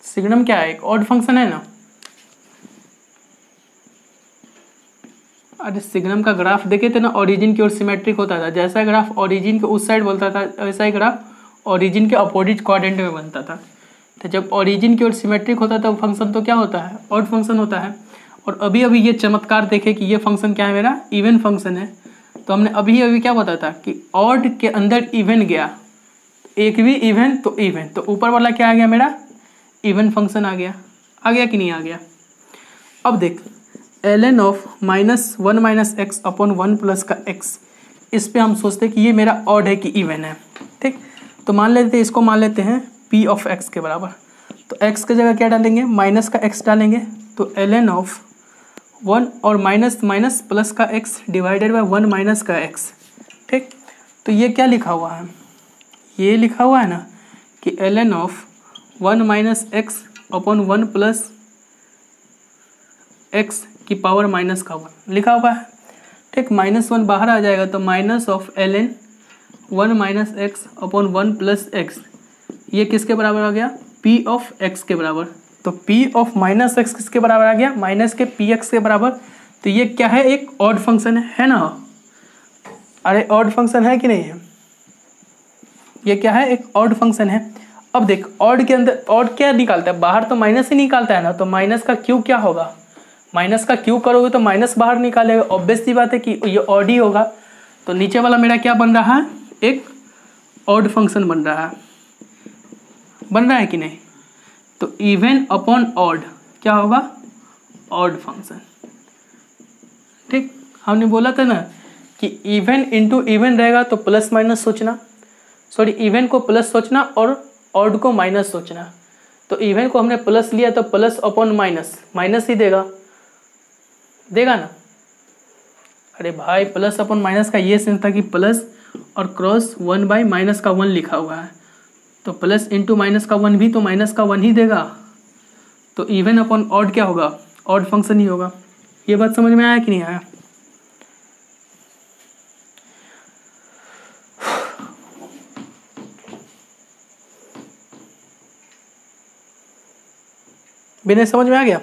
सिग्नम क्या है, एक ऑड फंक्शन है ना। अरे सिग्नम का ग्राफ देखे थे ना, ओरिजिन की ओर सिमेट्रिक होता था। जैसा ग्राफ ओरिजिन के उस साइड बोलता था वैसा ही ग्राफ ओरिजिन के अपोजिट क्वाड्रेंट में बनता था। तो जब ओरिजिन की ओर सिमेट्रिक होता है तो फंक्शन तो क्या होता है, ऑड फंक्शन होता है। और अभी अभी ये चमत्कार देखे कि ये फंक्शन क्या है, मेरा इवन फंक्शन है। तो हमने अभी अभी क्या बताया था कि ऑड के अंदर इवन गया, एक भी इवन तो इवन, तो ऊपर वाला क्या आ गया, मेरा इवन फंक्शन आ गया कि नहीं आ गया। अब देख ln of -1 minus X upon 1 plus का एक्स, इस पे हम सोचते हैं कि ये मेरा ऑड है कि इवन है। ठीक, तो मान लेते हैं, इसको मान लेते हैं p ऑफ x के बराबर। तो x की जगह क्या डालेंगे, माइनस का x डालेंगे। तो ln ऑफ 1 और माइनस माइनस प्लस का x डिवाइडेड बाय 1 माइनस का x। ठीक, तो ये क्या लिखा हुआ है, ये लिखा हुआ है ना कि ln of 1 minus X upon 1 plus x की पावर माइनस का 1 लिखा हुआ है। ठीक, -1 बाहर आ जाएगा तो minus of ln 1 minus X upon 1 plus x, ये किसके बराबर आ गया, p ऑफ x के बराबर। तो p ऑफ माइनस एक्स किसके बराबर आ गया, माइनस के px के बराबर। तो ये क्या है, एक ऑड फंक्शन है ना। अरे ऑड फंक्शन है कि नहीं है, ये क्या है, एक ऑड फंक्शन है। अब देख ऑड के अंदर ऑड क्या निकालता है, बाहर तो माइनस ही निकालता है ना। तो माइनस का क्यू क्या होगा, माइनस का क्यू करोगे तो माइनस बाहर निकालेगा, ऑब्वियस सी बात है कि ये ऑड ही होगा। तो नीचे वाला मेरा क्या बन रहा है, एक ऑड फंक्शन बन रहा है कि नहीं। तो इवन अपॉन ऑड क्या होगा, ऑड फंक्शन। ठीक, हमने बोला था ना कि इवन इंटू इवन रहेगा तो प्लस माइनस सोचना, सॉरी इवन को प्लस सोचना और ऑड को माइनस सोचना। तो इवन को हमने प्लस लिया तो प्लस अपॉन माइनस, माइनस ही देगा ना। अरे भाई प्लस अपॉन माइनस का ये सेंस था कि प्लस और क्रॉस 1 बाई माइनस का 1 लिखा हुआ है, तो प्लस इंटू माइनस का 1 भी तो माइनस का 1 ही देगा। तो इवन अपॉन ऑड क्या होगा, ऑड फंक्शन ही होगा। ये बात समझ में आया कि नहीं आया। बिना समझ में आ गया।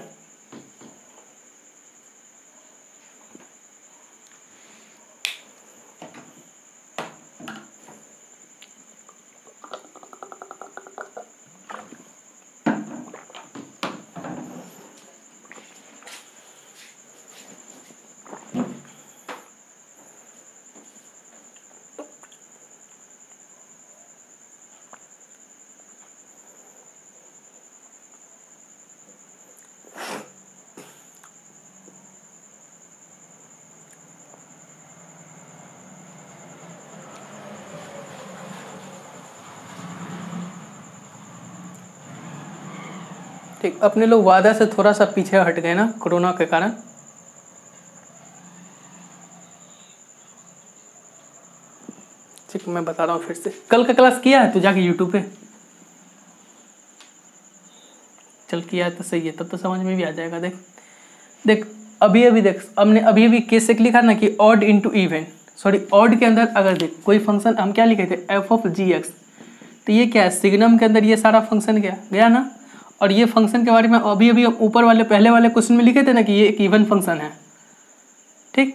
ठीक, अपने लोग वादा से थोड़ा सा पीछे हट गए ना कोरोना के कारण। ठीक, मैं बता रहा हूँ फिर से। कल का क्लास किया है तू जाके यूट्यूब पे, चल किया है तो सही है, तब तो समझ में भी आ जाएगा। देख अभी अभी देख, हमने अभी अभी केस एक लिखा ना कि odd into even, sorry odd के अंदर अगर देख कोई फंक्शन हम क्या लिखे थे, एफ ऑफ जी एक्स। तो ये क्या है, सिग्नम के अंदर ये सारा फंक्शन गया ना। और ये फंक्शन के बारे में अभी अभी ऊपर वाले पहले वाले क्वेश्चन में लिखे थे ना कि ये एक इवन फंक्शन है। ठीक,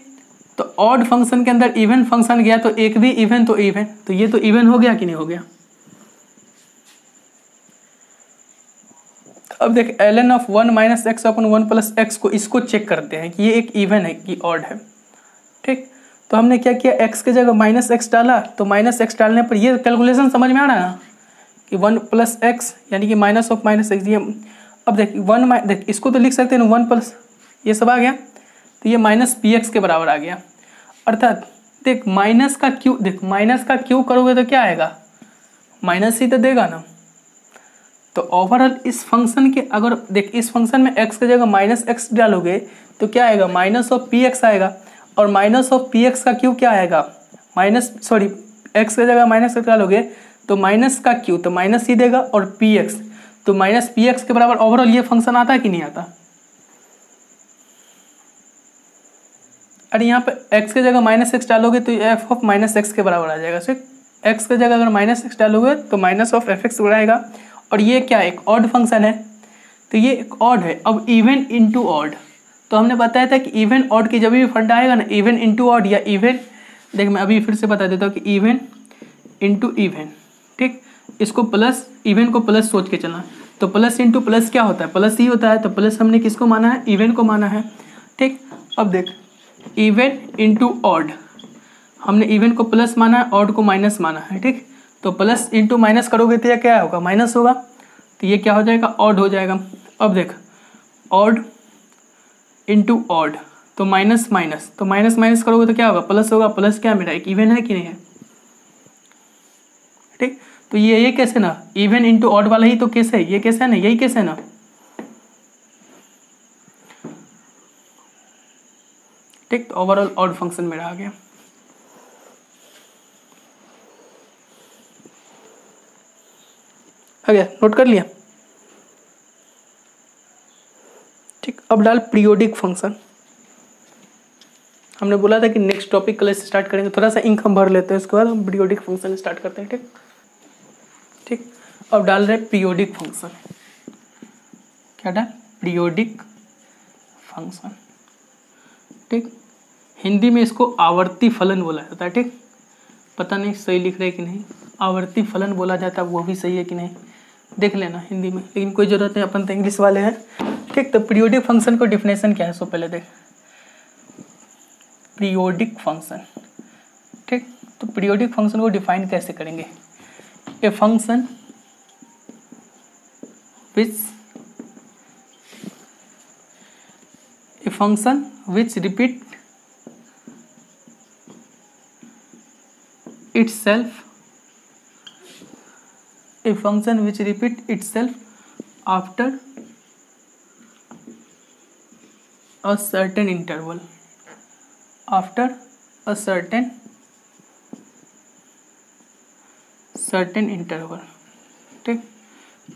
तो ऑड फंक्शन के अंदर इवन फंक्शन गया तो एक भी इवन तो इवन, तो ये तो इवन हो गया कि नहीं हो गया। अब देख ln of 1 minus X upon 1 plus x को, इसको चेक करते हैं कि ये एक इवन है कि ऑड है। ठीक, तो हमने क्या किया, x की जगह माइनस एक्स डाला, तो माइनस एक्स डालने पर ये कैलकुलेशन समझ में आ रहा है ना कि 1 + x यानी कि माइनस ऑफ माइनस एक्स। ये अब देख देख इसको तो लिख सकते हैं ना 1 प्लस ये सब आ गया, तो ये माइनस पी एक्स के बराबर आ गया। अर्थात देख माइनस का क्यू करोगे तो क्या आएगा, माइनस ही तो देगा ना। तो ओवरऑल इस फंक्शन के अगर देख इस फंक्शन में x की जगह माइनस एक्स डालोगे तो क्या आएगा, माइनस ऑफ पी एक्स आएगा। और माइनस ऑफ पी एक्स का क्यू क्या आएगा, x की जगह माइनस एक्स डालोगे तो माइनस का क्यू तो माइनस ही देगा, और पी एक्स तो माइनस पी एक्स के बराबर ओवरऑल ये फंक्शन आता है कि नहीं आता। अरे यहाँ पे x की जगह माइनस एक्स डालोगे तो एफ ऑफ माइनस एक्स के बराबर आ जाएगा। सिर्फ x की जगह अगर माइनस एक्स डालोगे तो माइनस ऑफ एफ एक्स बढ़ाएगा। और ये क्या एक ऑड फंक्शन है, तो ये एक ऑड है। अब इवन इंटू ऑड, तो हमने बताया था कि इवन ऑड की जब भी फंडा आएगा ना, इवन इंटू ऑड या इवन, देख मैं अभी फिर से बता देता हूँ कि इवन इंटू इवन, ठीक। इसको प्लस इवन को प्लस सोच के चलना, तो प्लस इंटू प्लस क्या होता है, प्लस ही होता है। तो प्लस हमने किसको माना है, इवन को माना है, ठीक। अब देख इवन इंटू ऑड, हमने इवन को प्लस माना है, ऑड को माइनस माना है, ठीक। तो प्लस इंटू माइनस करोगे तो यह क्या होगा, माइनस होगा, तो ये क्या हो जाएगा, ऑड हो जाएगा। अब देख ऑड इंटू ऑड तो माइनस माइनस, तो माइनस माइनस करोगे तो क्या होगा, प्लस होगा। प्लस क्या मेरा एक इवन है कि नहीं है, ठीक। तो ये कैसे ना, इवन इंटू ऑड वाला ही तो केस है, ये कैसे है ना, यही केस है ना, ठीक। तो ओवरऑल ऑड फंक्शन मेरा आ गया। आ गया, नोट कर लिया, ठीक। अब डाल पीरियोडिक फंक्शन। हमने बोला था कि नेक्स्ट टॉपिक कल से स्टार्ट करेंगे, थोड़ा सा इंक हम भर लेते हैं, उसके बाद हम पीरियोडिक फंक्शन स्टार्ट करते हैं, ठीक ठीक। अब डाल रहे पीरियोडिक फंक्शन, क्या डाल, पीरियोडिक फंक्शन, ठीक। हिंदी में इसको आवर्ती फलन बोला जाता है, ठीक। पता नहीं सही लिख रहे कि नहीं, आवर्ती फलन बोला जाता है, वो भी सही है कि नहीं देख लेना हिंदी में, लेकिन कोई ज़रूरत नहीं, अपन तो इंग्लिश वाले हैं, ठीक। तो पीरियोडिक फंक्शन को डिफिनेशन क्या है, सो पहले देख पीरियोडिक फंक्शन, ठीक। तो पीरियोडिक फंक्शन को डिफाइन कैसे करेंगे, a function which repeat itself, a function which repeat itself after a certain interval, after a certain interval, ठीक।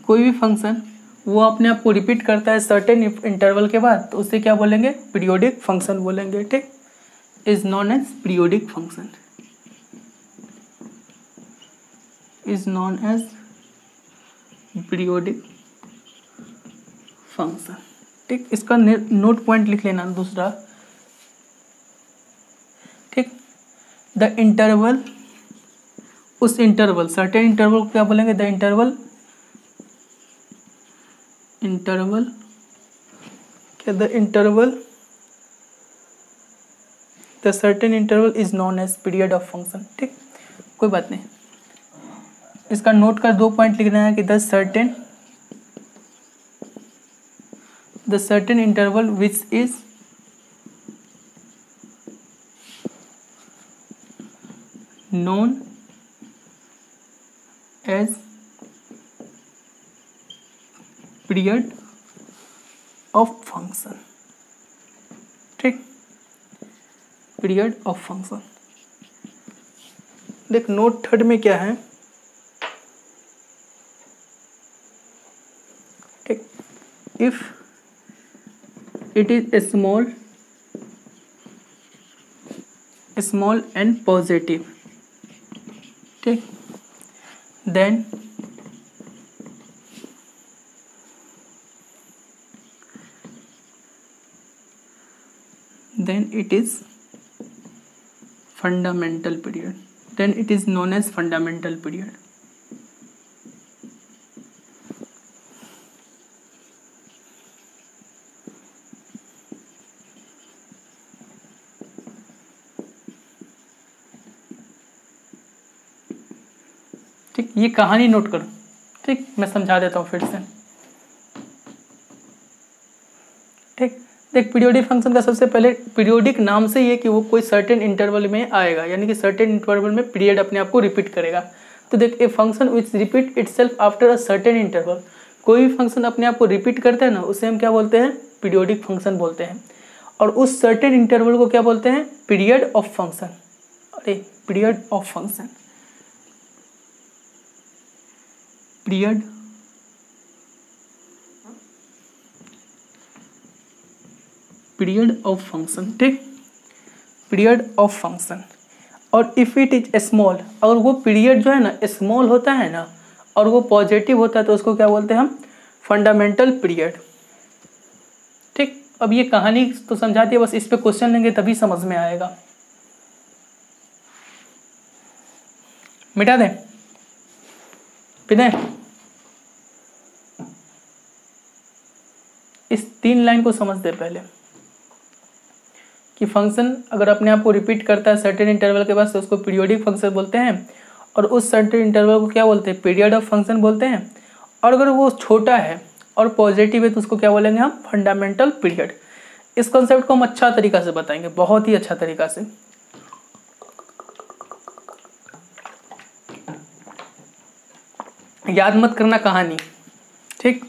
कोई भी फंक्शन वो अपने आप को रिपीट करता है सर्टेन इंटरवल के बाद, तो उसे क्या बोलेंगे, पीरियोडिक फंक्शन बोलेंगे, ठीक। Is non as periodic function, is non as periodic function, ठीक। इसका नोट पॉइंट लिख लेना दूसरा, ठीक। द इंटरवल, उस इंटरवल सर्टेन इंटरवल को क्या बोलेंगे, द इंटरवल क्या, the interval, the certain interval is non as period of function, ठीक। कोई बात नहीं, इसका नोट का 2 पॉइंट लिखना है कि the certain interval which is known as period of function, ठीक, पीरियड ऑफ फंक्शन। देख नोट थर्ड में क्या है, ठीक, if it is a small and positive, ठीक, then it is fundamental period, then it is known as fundamental period, ठीक, ये कहानी नोट करो। ठीक, मैं समझा देता हूँ फिर से। ठीक, देख पीरियोडिक फंक्शन का सबसे पहले पीरियोडिक नाम से ये कि वो कोई सर्टेन इंटरवल में आएगा, यानी कि सर्टेन इंटरवल में पीरियड अपने आप को रिपीट करेगा। तो देख, a function which repeat itself after a certain interval, कोई भी फंक्शन अपने आप को रिपीट करता है ना, उसे हम क्या बोलते हैं? पीरियोडिक फंक्शन बोलते हैं। और उस सर्टेन इंटरवल को क्या बोलते हैं? Period of function. अरे period of function, period of function. ठीक, पीरियड ऑफ फंक्शन। और इफ इट इज स्मॉल, अगर वो पीरियड जो है ना स्मॉल होता है ना और वो पॉजिटिव होता है तो उसको क्या बोलते हैं हम? Fundamental period. ठीक, अब ये कहानी तो समझाती है, बस इस पे क्वेश्चन लेंगे तभी समझ में आएगा। मिटा दें, पिने इस 3 लाइन को समझ दे पहले कि फंक्शन अगर अपने आप को रिपीट करता है सर्टेन इंटरवल के बाद तो उसको पीरियोडिक फंक्शन बोलते हैं, और उस सर्टेन इंटरवल को क्या बोलते हैं? पीरियड ऑफ फंक्शन बोलते हैं। और अगर वो छोटा है और पॉजिटिव है तो उसको क्या बोलेंगे हम? Fundamental period. इस कॉन्सेप्ट को हम अच्छा तरीका से बताएंगे, बहुत ही अच्छा तरीका से। याद मत करना कहानी, ठीक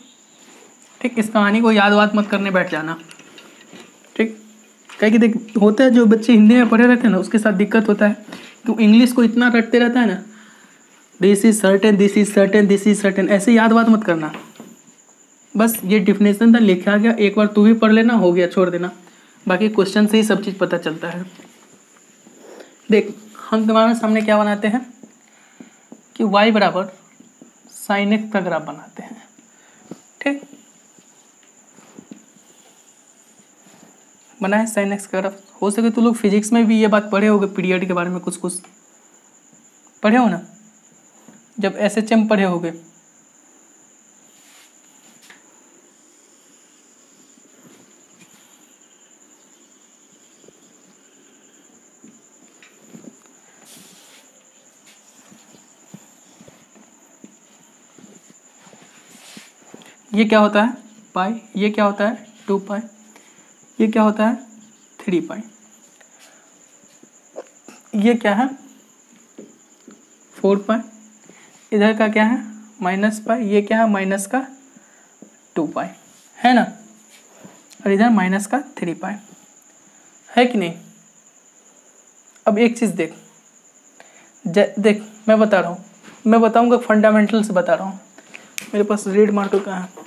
ठीक, इस कहानी को याद वाद मत करने बैठ जाना। ठीक, क्या कि देख होता है जो बच्चे हिंदी में पढ़े रहते हैं ना उसके साथ दिक्कत होता है कि इंग्लिश को इतना रटते रहता है ना, this is certain, this is certain, this is certain, ऐसे याद बात मत करना। बस ये डिफिनेशन था, लिखा गया, एक बार तू भी पढ़ लेना, हो गया, छोड़ देना। बाकी क्वेश्चन से ही सब चीज़ पता चलता है। देख, हम तुम्हारे सामने क्या बनाते हैं कि y बराबर साइन एक्स का ग्राफ बनाते हैं। ठीक, बनाए साइन एक्स का ग्राफ। हो सके तो लोग फिजिक्स में भी ये बात पढ़े होगे, पीरियड के बारे में कुछ कुछ पढ़े हो ना, जब SHM पढ़े होगे। ये क्या होता है? पाई। ये क्या होता है? 2 पाई। ये क्या होता है? 3 पाई। ये क्या है? 4 पाई। इधर का क्या है? Minus pi. ये क्या है? माइनस का 2 पाई, है ना। और इधर माइनस का 3 पाई, है कि नहीं। अब एक चीज़ देख, देख मैं बता रहा हूँ, मैं बताऊँगा फंडामेंटल से बता रहा हूँ। मेरे पास रेड मार्कर कहाँ है?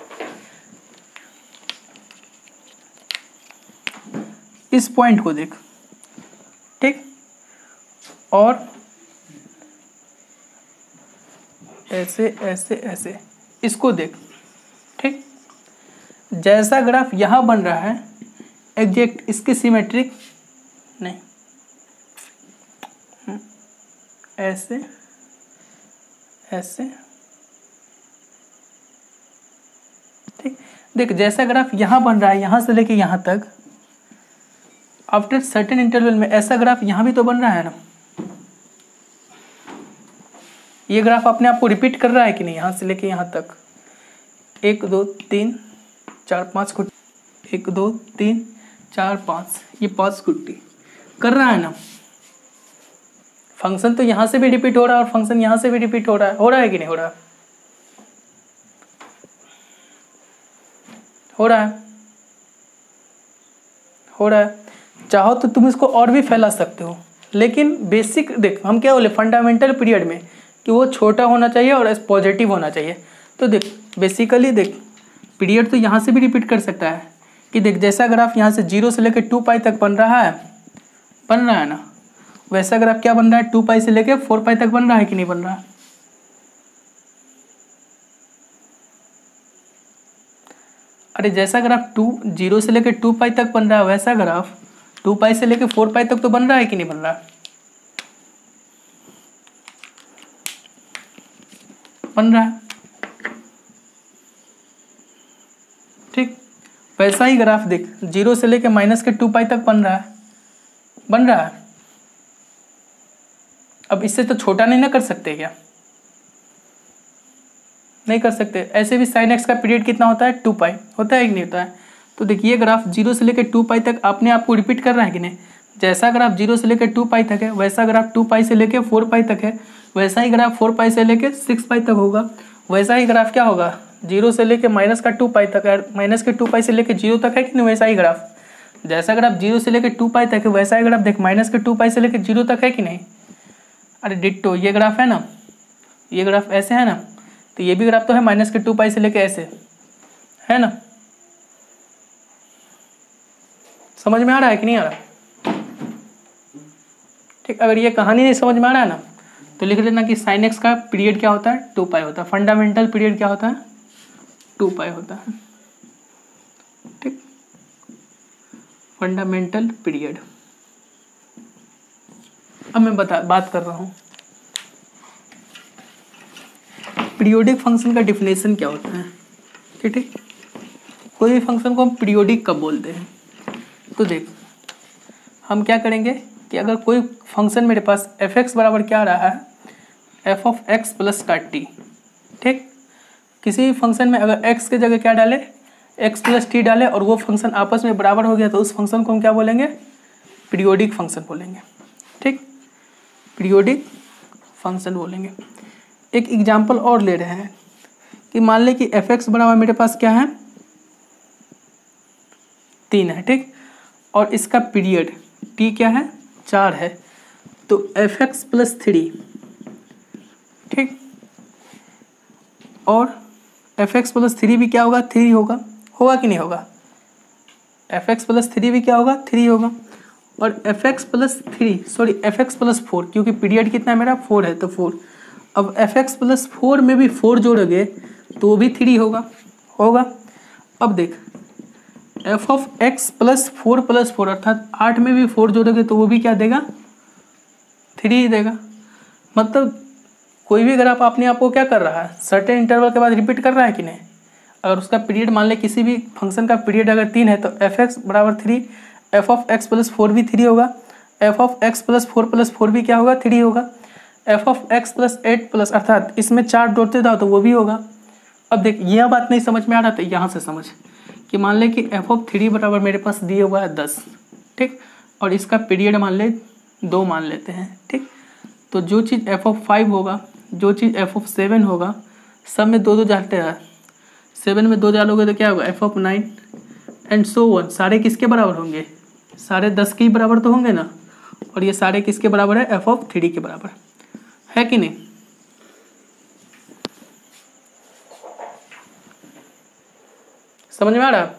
इस पॉइंट को देख, ठीक, और ऐसे ऐसे ऐसे इसको देख। ठीक, जैसा ग्राफ यहाँ बन रहा है एग्जैक्ट इसके सिमेट्रिक नहीं, ऐसे ऐसे। ठीक, देख जैसा ग्राफ यहाँ बन रहा है यहाँ से लेके यहाँ तक, आफ्टर सर्टेन इंटरवल में ऐसा ग्राफ यहाँ भी तो बन रहा है ना। ये ग्राफ अपने आप को रिपीट कर रहा है कि नहीं, यहाँ से लेके यहाँ तक 1 2 3 4 5 कुट्टी, 1 2 3 4 5, ये 5 कुट्टी कर रहा है ना। फंक्शन तो यहाँ से भी रिपीट हो रहा है और फंक्शन यहाँ से भी रिपीट हो रहा है कि नहीं हो रहा है? हो रहा है, हो रहा है। चाहो तो तुम इसको और भी फैला सकते हो, लेकिन बेसिक देख हम क्या बोले फंडामेंटल पीरियड में कि वो छोटा होना चाहिए और पॉजिटिव होना चाहिए। तो देख बेसिकली देख पीरियड तो यहाँ से भी रिपीट कर सकता है कि देख जैसा ग्राफ यहाँ से 0 से लेकर 2 पाई तक बन रहा है ना, वैसा ग्राफ क्या बन रहा है 2 पाई से लेकर 4 पाई तक बन रहा है कि नहीं बन रहा है। अरे जैसा ग्राफ 0 से लेकर 2 पाई तक बन रहा है वैसा ग्राफ 2 पाई से लेकर 4 पाई तक तो बन रहा है कि नहीं बन रहा है? बन रहा है। ठीक, वैसा ही ग्राफ देख 0 से लेकर माइनस के 2 पाई तक बन रहा है। अब इससे तो छोटा नहीं ना कर सकते क्या? नहीं कर सकते। ऐसे भी साइन एक्स का पीरियड कितना होता है 2 पाई होता है कि नहीं होता है। तो देखिए ग्राफ 0 से लेकर 2 पाई तक अपने आप को रिपीट कर रहा है कि नहीं। जैसा ग्राफ 0 से लेकर 2 पाई तक है वैसा ग्राफ 2 पाई से लेकर 4 पाई तक है, वैसा ही ग्राफ 4 पाई से लेकर 6 पाई तक होगा। वैसा ही ग्राफ क्या होगा 0 से लेकर माइनस का 2 पाई तक है, माइनस के 2 पाई से लेकर 0 तक है कि नहीं। वैसा ही ग्राफ जैसा ग्राफ 0 से लेकर 2 पाई तक है वैसा ही ग्राफ देख माइनस के 2 पाई से लेकर 0 तक है कि नहीं। अरे डिट्टो ये ग्राफ है ना, ये ग्राफ ऐसे है ना, तो ये भी ग्राफ तो है माइनस के 2 पाई से लेकर ऐसे है ना। समझ में आ रहा है कि नहीं आ रहा। ठीक, अगर ये कहानी नहीं समझ में आ रहा है ना तो लिख लेना कि साइन एक्स का पीरियड क्या होता है 2 पाई होता है। फंडामेंटल पीरियड क्या होता है 2 पाई होता है। ठीक, फंडामेंटल पीरियड। अब मैं बात कर रहा हूं पीरियोडिक फंक्शन का डिफिनेशन क्या होता है। ठीक, कोई भी फंक्शन को हम पीरियोडिक कब बोलते हैं। तो देख हम क्या करेंगे कि अगर कोई फंक्शन मेरे पास एफ एक्स बराबर क्या आ रहा है एफ ऑफ एक्स प्लस का टी। ठीक, किसी भी फंक्शन में अगर एक्स की जगह क्या डाले एक्स प्लस टी डाले और वो फंक्शन आपस में बराबर हो गया तो उस फंक्शन को हम क्या बोलेंगे पीरियोडिक फंक्शन बोलेंगे। ठीक, पीरियोडिक फंक्शन बोलेंगे। एक एग्जांपल और ले रहे हैं कि मान ले कि एफ एक्स बराबर मेरे पास क्या है 3 है। ठीक, और इसका पीरियड टी क्या है 4 है। तो एफ एक्स प्लस 3 ठीक, और एफ एक्स प्लस 3 भी क्या होगा 3 होगा, होगा कि नहीं होगा। एफ एक्स प्लस 3 भी क्या होगा 3 होगा। और F x plus 3 sorry F x plus 4 क्योंकि पीरियड कितना है मेरा 4 है तो 4। अब एफ एक्स प्लस 4 में भी 4 जोड़ोगे तो वो भी 3 होगा। अब देख एफ ऑफ एक्स प्लस 4 अर्थात 8 में भी 4 जोड़ोगे तो वो भी क्या देगा 3 ही देगा। मतलब कोई भी ग्राफ अपने आप को क्या कर रहा है सर्टेन इंटरवल के बाद रिपीट कर रहा है कि नहीं। अगर उसका पीरियड मान ले किसी भी फंक्शन का पीरियड अगर 3 है तो एफ एक्स बराबर 3, एफ ऑफ एक्स प्लस 4 भी 3 होगा, एफ ऑफ एक्स प्लस 4 भी क्या होगा 3 होगा, F of x plus 8 plus अर्थात इसमें 4 जोड़ते था तो वो भी होगा। अब देख यह बात नहीं समझ में आ रहा तो यहाँ से समझ कि मान ले कि एफ ऑफ 3 बराबर मेरे पास दिए हुआ है 10। ठीक, और इसका पीरियड मान ले 2 मान लेते हैं। ठीक, तो जो चीज़ एफ ऑफ 5 होगा जो चीज़ एफ ऑफ 7 होगा सब में 2 जाते हैं। 7 में 2 डालोगे तो क्या होगा F of 9 and so one. सारे किसके बराबर होंगे सारे 10 के बराबर तो होंगे ना। और ये सारे किसके बराबर है एफ ऑफ 3 के बराबर है कि नहीं। समझ में आ रहा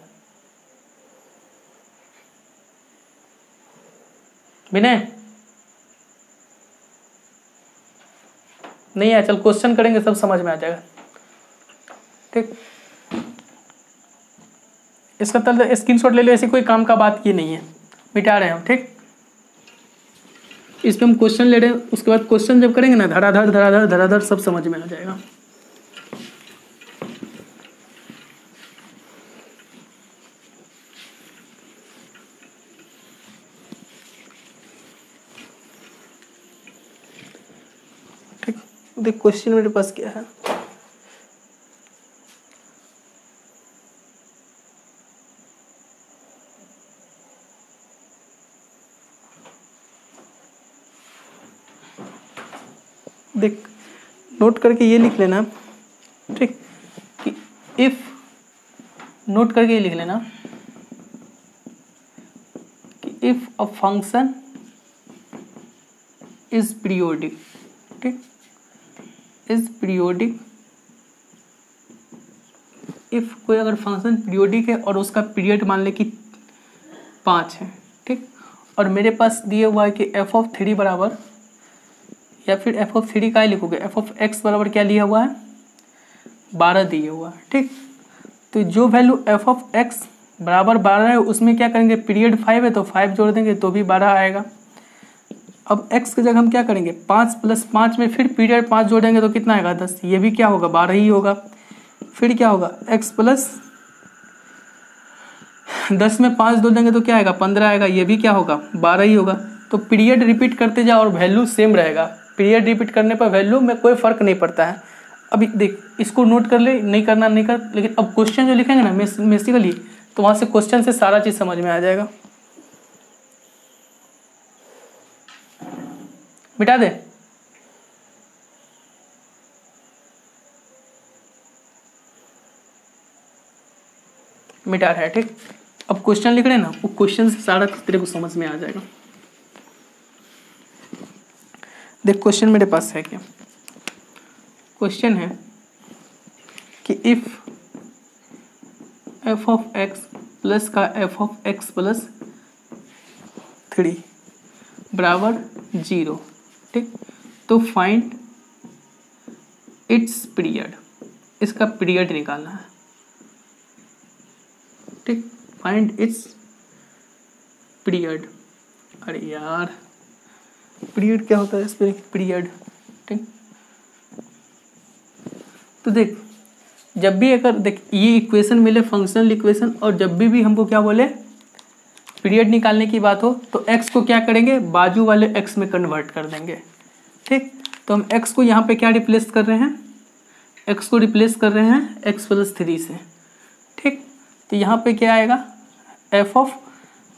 विनय नहीं है। चल क्वेश्चन करेंगे सब समझ में आ जाएगा। ठीक, इसका तल स्क्रीनशॉट ले लो। ऐसी कोई काम का बात की नहीं है, मिटा रहे हैं हम। ठीक, इस पे हम क्वेश्चन ले रहे हैं उसके बाद क्वेश्चन जब करेंगे ना धराधर सब समझ में आ जाएगा। ठीक, देख क्वेश्चन मेरे पास क्या है। देख नोट करके ये लिख लेना। ठीक, कि इफ नोट करके ये लिख लेना कि if a function is periodic. ठीक, इज पीरियोडिक इफ कोई अगर फंक्शन पीरियोडिक है और उसका पीरियड मान ले कि 5 है। ठीक, और मेरे पास दिया हुआ है कि एफ ऑफ 3 बराबर या फिर एफ ऑफ 3 का ही लिखोगे एफ ऑफ एक्स बराबर क्या लिया हुआ है 12 दिया हुआ है। ठीक, तो जो वैल्यू एफ ऑफ एक्स बराबर 12 है उसमें क्या करेंगे पीरियड 5 है तो 5 जोड़ देंगे तो भी 12 आएगा। अब x की जगह हम क्या करेंगे 5 + 5 में फिर पीरियड 5 जोड़ेंगे तो कितना आएगा 10। ये भी क्या होगा 12 ही होगा। फिर क्या होगा x प्लस 10 में 5 जोड़ देंगे तो क्या आएगा 15 आएगा। ये भी क्या होगा 12 ही होगा। तो पीरियड रिपीट करते जाओ और वैल्यू सेम रहेगा। पीरियड रिपीट करने पर वैल्यू में कोई फर्क नहीं पड़ता है। अभी देख इसको नोट कर ले, नहीं करना नहीं कर, लेकिन अब क्वेश्चन जो लिखेंगे ना बेसिकली, तो वहाँ से क्वेश्चन से सारा चीज़ समझ में आ जाएगा। मिटा दे। मिटा रहा है, ठीक। अब क्वेश्चन लिख रहे हैं ना, वो क्वेश्चन से सारा तेरे को समझ में आ जाएगा। देख क्वेश्चन मेरे पास है क्या, क्वेश्चन है कि if F of x plus का एफ ऑफ एक्स प्लस 3 बराबर 0, ठीक, तो फाइंड इट्स पीरियड, इसका पीरियड निकालना है, ठीक, फाइंड इट्स पीरियड। अरे यार पीरियड क्या होता है, इस पीरियड, ठीक। तो देख जब भी अगर देख ये इक्वेशन मिले फंक्शनल इक्वेशन, और जब भी हमको क्या बोले पीरियड निकालने की बात हो, तो x को क्या करेंगे, बाजू वाले x में कन्वर्ट कर देंगे, ठीक। तो हम x को यहाँ पे क्या रिप्लेस कर रहे हैं, x को रिप्लेस कर रहे हैं x प्लस 3 से, ठीक। तो यहाँ पे क्या आएगा, f ऑफ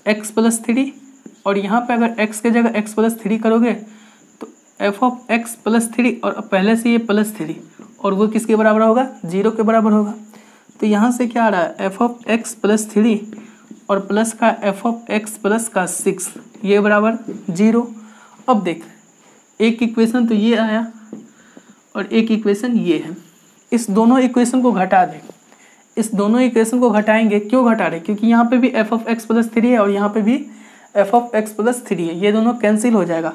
x प्लस 3, और यहाँ पे अगर x के जगह x प्लस 3 करोगे तो f ऑफ x प्लस 3, और पहले से ये प्लस 3, और वो किसके बराबर होगा, 0 के बराबर होगा। तो यहाँ से क्या आ रहा है, f ऑफ x प्लस 3 और प्लस का f ऑफ x प्लस का 6, ये बराबर 0। अब देख एक इक्वेशन तो ये आया और एक इक्वेशन ये है, इस दोनों इक्वेशन को घटा दे, इस दोनों इक्वेशन को घटाएंगे, क्यों घटा रहे, क्योंकि यहाँ पे भी f ऑफ x प्लस 3 है और यहाँ पे भी f ऑफ x प्लस 3 है, ये दोनों कैंसिल हो जाएगा।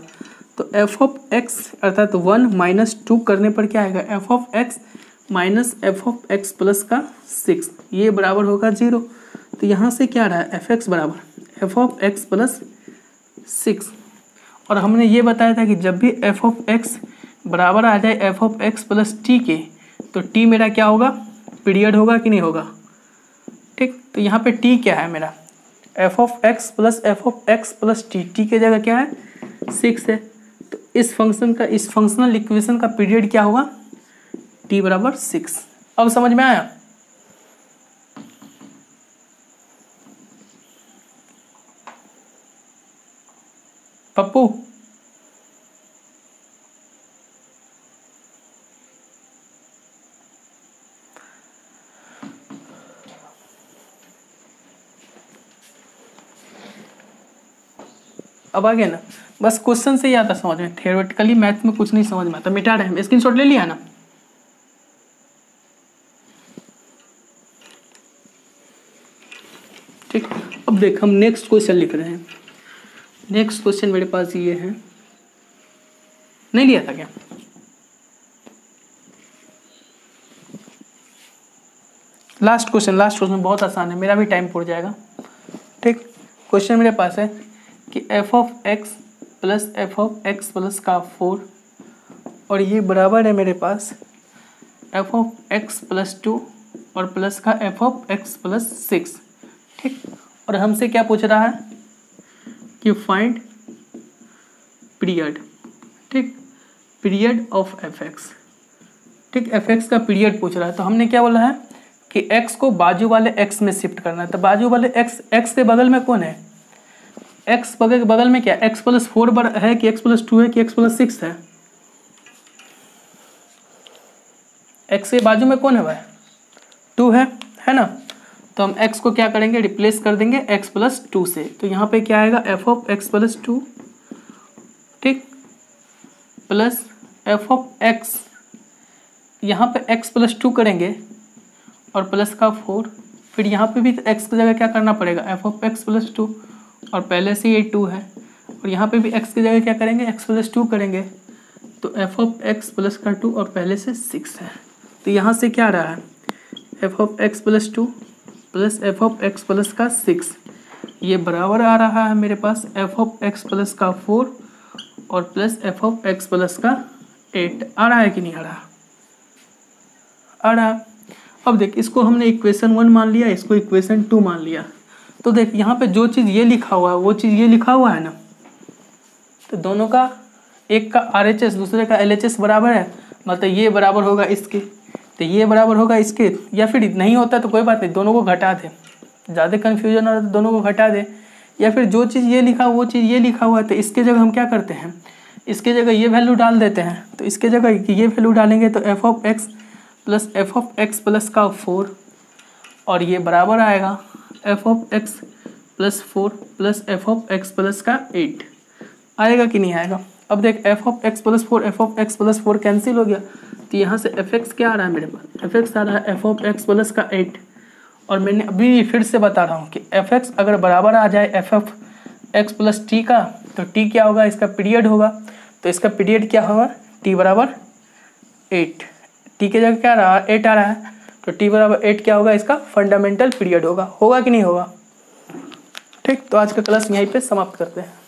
तो f ऑफ x अर्थात 1 माइनस 2 करने पर क्या आएगा, f of x minus f of x plus का 6, ये बराबर होगा 0। तो यहाँ से क्या आ रहा है, fx बराबर f ऑफ x प्लस 6, और हमने ये बताया था कि जब भी f ऑफ x बराबर आ जाए f of x plus t के, तो t मेरा क्या होगा, पीरियड होगा कि नहीं होगा, ठीक। तो यहाँ पे t क्या है मेरा, f of x plus f of x plus t के जगह क्या है, 6 है। तो इस फंक्शन का, इस फंक्शनल इक्वेशन का पीरियड क्या होगा, t बराबर 6। अब समझ में आया। पप्पू अब आ गया ना, बस क्वेश्चन से ही आता समझ में, थियोरेटिकली मैथ में कुछ नहीं समझ में आता। मिटा रहे हैं, स्क्रीनशॉट ले लिया ना, ठीक। अब देख हम नेक्स्ट क्वेश्चन लिख रहे हैं, नेक्स्ट क्वेश्चन मेरे पास ये है, नहीं लिया था क्या, लास्ट क्वेश्चन बहुत आसान है, मेरा भी टाइम पूरा जाएगा, ठीक। क्वेश्चन मेरे पास है कि f of x plus F of x plus का 4, और ये बराबर है मेरे पास f ऑफ x प्लस 2 और प्लस का f ऑफ x प्लस 6, ठीक। और हमसे क्या पूछ रहा है कि फाइंड पीरियड, ठीक, पीरियड ऑफ fx, ठीक, fx का पीरियड पूछ रहा है। तो हमने क्या बोला है कि x को बाजू वाले x में शिफ्ट करना है। तो बाजू वाले x के बगल में कौन है, x बगल में क्या, x प्लस 4 है कि x प्लस 2 है कि x प्लस 6 है, x के बाजू में कौन है भाई, 2 है ना। तो हम x को क्या करेंगे, रिप्लेस कर देंगे x प्लस 2 से। तो यहाँ पे क्या आएगा, f ऑफ x प्लस 2, ठीक, प्लस f ऑफ x, यहाँ पे x प्लस 2 करेंगे और प्लस का 4, फिर यहाँ पे भी x की जगह क्या करना पड़ेगा, f ऑफ x प्लस 2, और पहले से ये 2 है, और यहाँ पे भी x की जगह क्या करेंगे, x प्लस 2 करेंगे, तो f ऑफ x प्लस का 2 और पहले से 6 है। तो यहाँ से क्या आ रहा है, f of x plus 2 plus f of x plus का 6, ये बराबर आ रहा है मेरे पास f ऑफ x प्लस का 4 और plus f of x plus का 8। आ रहा है कि नहीं आ रहा, आ रहा। अब देख इसको हमने इक्वेशन 1 मान लिया, इसको इक्वेशन 2 मान लिया। तो देख यहाँ पे जो चीज़ ये लिखा हुआ है वो चीज़ ये लिखा हुआ है ना, तो दोनों का, एक का RHS दूसरे का LHS बराबर है, मतलब ये बराबर होगा इसके, तो ये बराबर होगा इसके, या फिर नहीं होता तो कोई बात नहीं, दोनों को घटा दे, ज़्यादा कन्फ्यूजन हो रहा है तो दोनों को घटा दे, या फिर जो चीज़ ये लिखा वो चीज़ ये लिखा हुआ है तो इसके जगह हम क्या करते हैं, इसके जगह ये वैल्यू डाल देते हैं। तो इसके जगह ये वैल्यू डालेंगे तो एफ ऑफ एक्स प्लस का 4 और ये बराबर आएगा F of x plus 4 plus F of x plus का 8 आएगा कि नहीं आएगा। अब देख F of x plus 4 F of x plus 4 cancel हो गया, तो यहाँ से एफ एक्स क्या आ रहा है मेरे पास, एफ एक्स आ रहा है एफ ऑफ एक्स प्लस का 8। और मैंने अभी फिर से बता रहा हूँ कि एफ एक्स अगर बराबर आ जाए F of x plus T का, तो टी क्या होगा, इसका पीरियड होगा, तो इसका पीरियड क्या होगा, टी बराबर 8। टी के जगह क्या रहा 8 आ रहा है, तो टी बराबर 8 क्या होगा, इसका फंडामेंटल पीरियड होगा कि नहीं होगा। ठीक, तो आज का क्लास यहीं पे समाप्त करते हैं।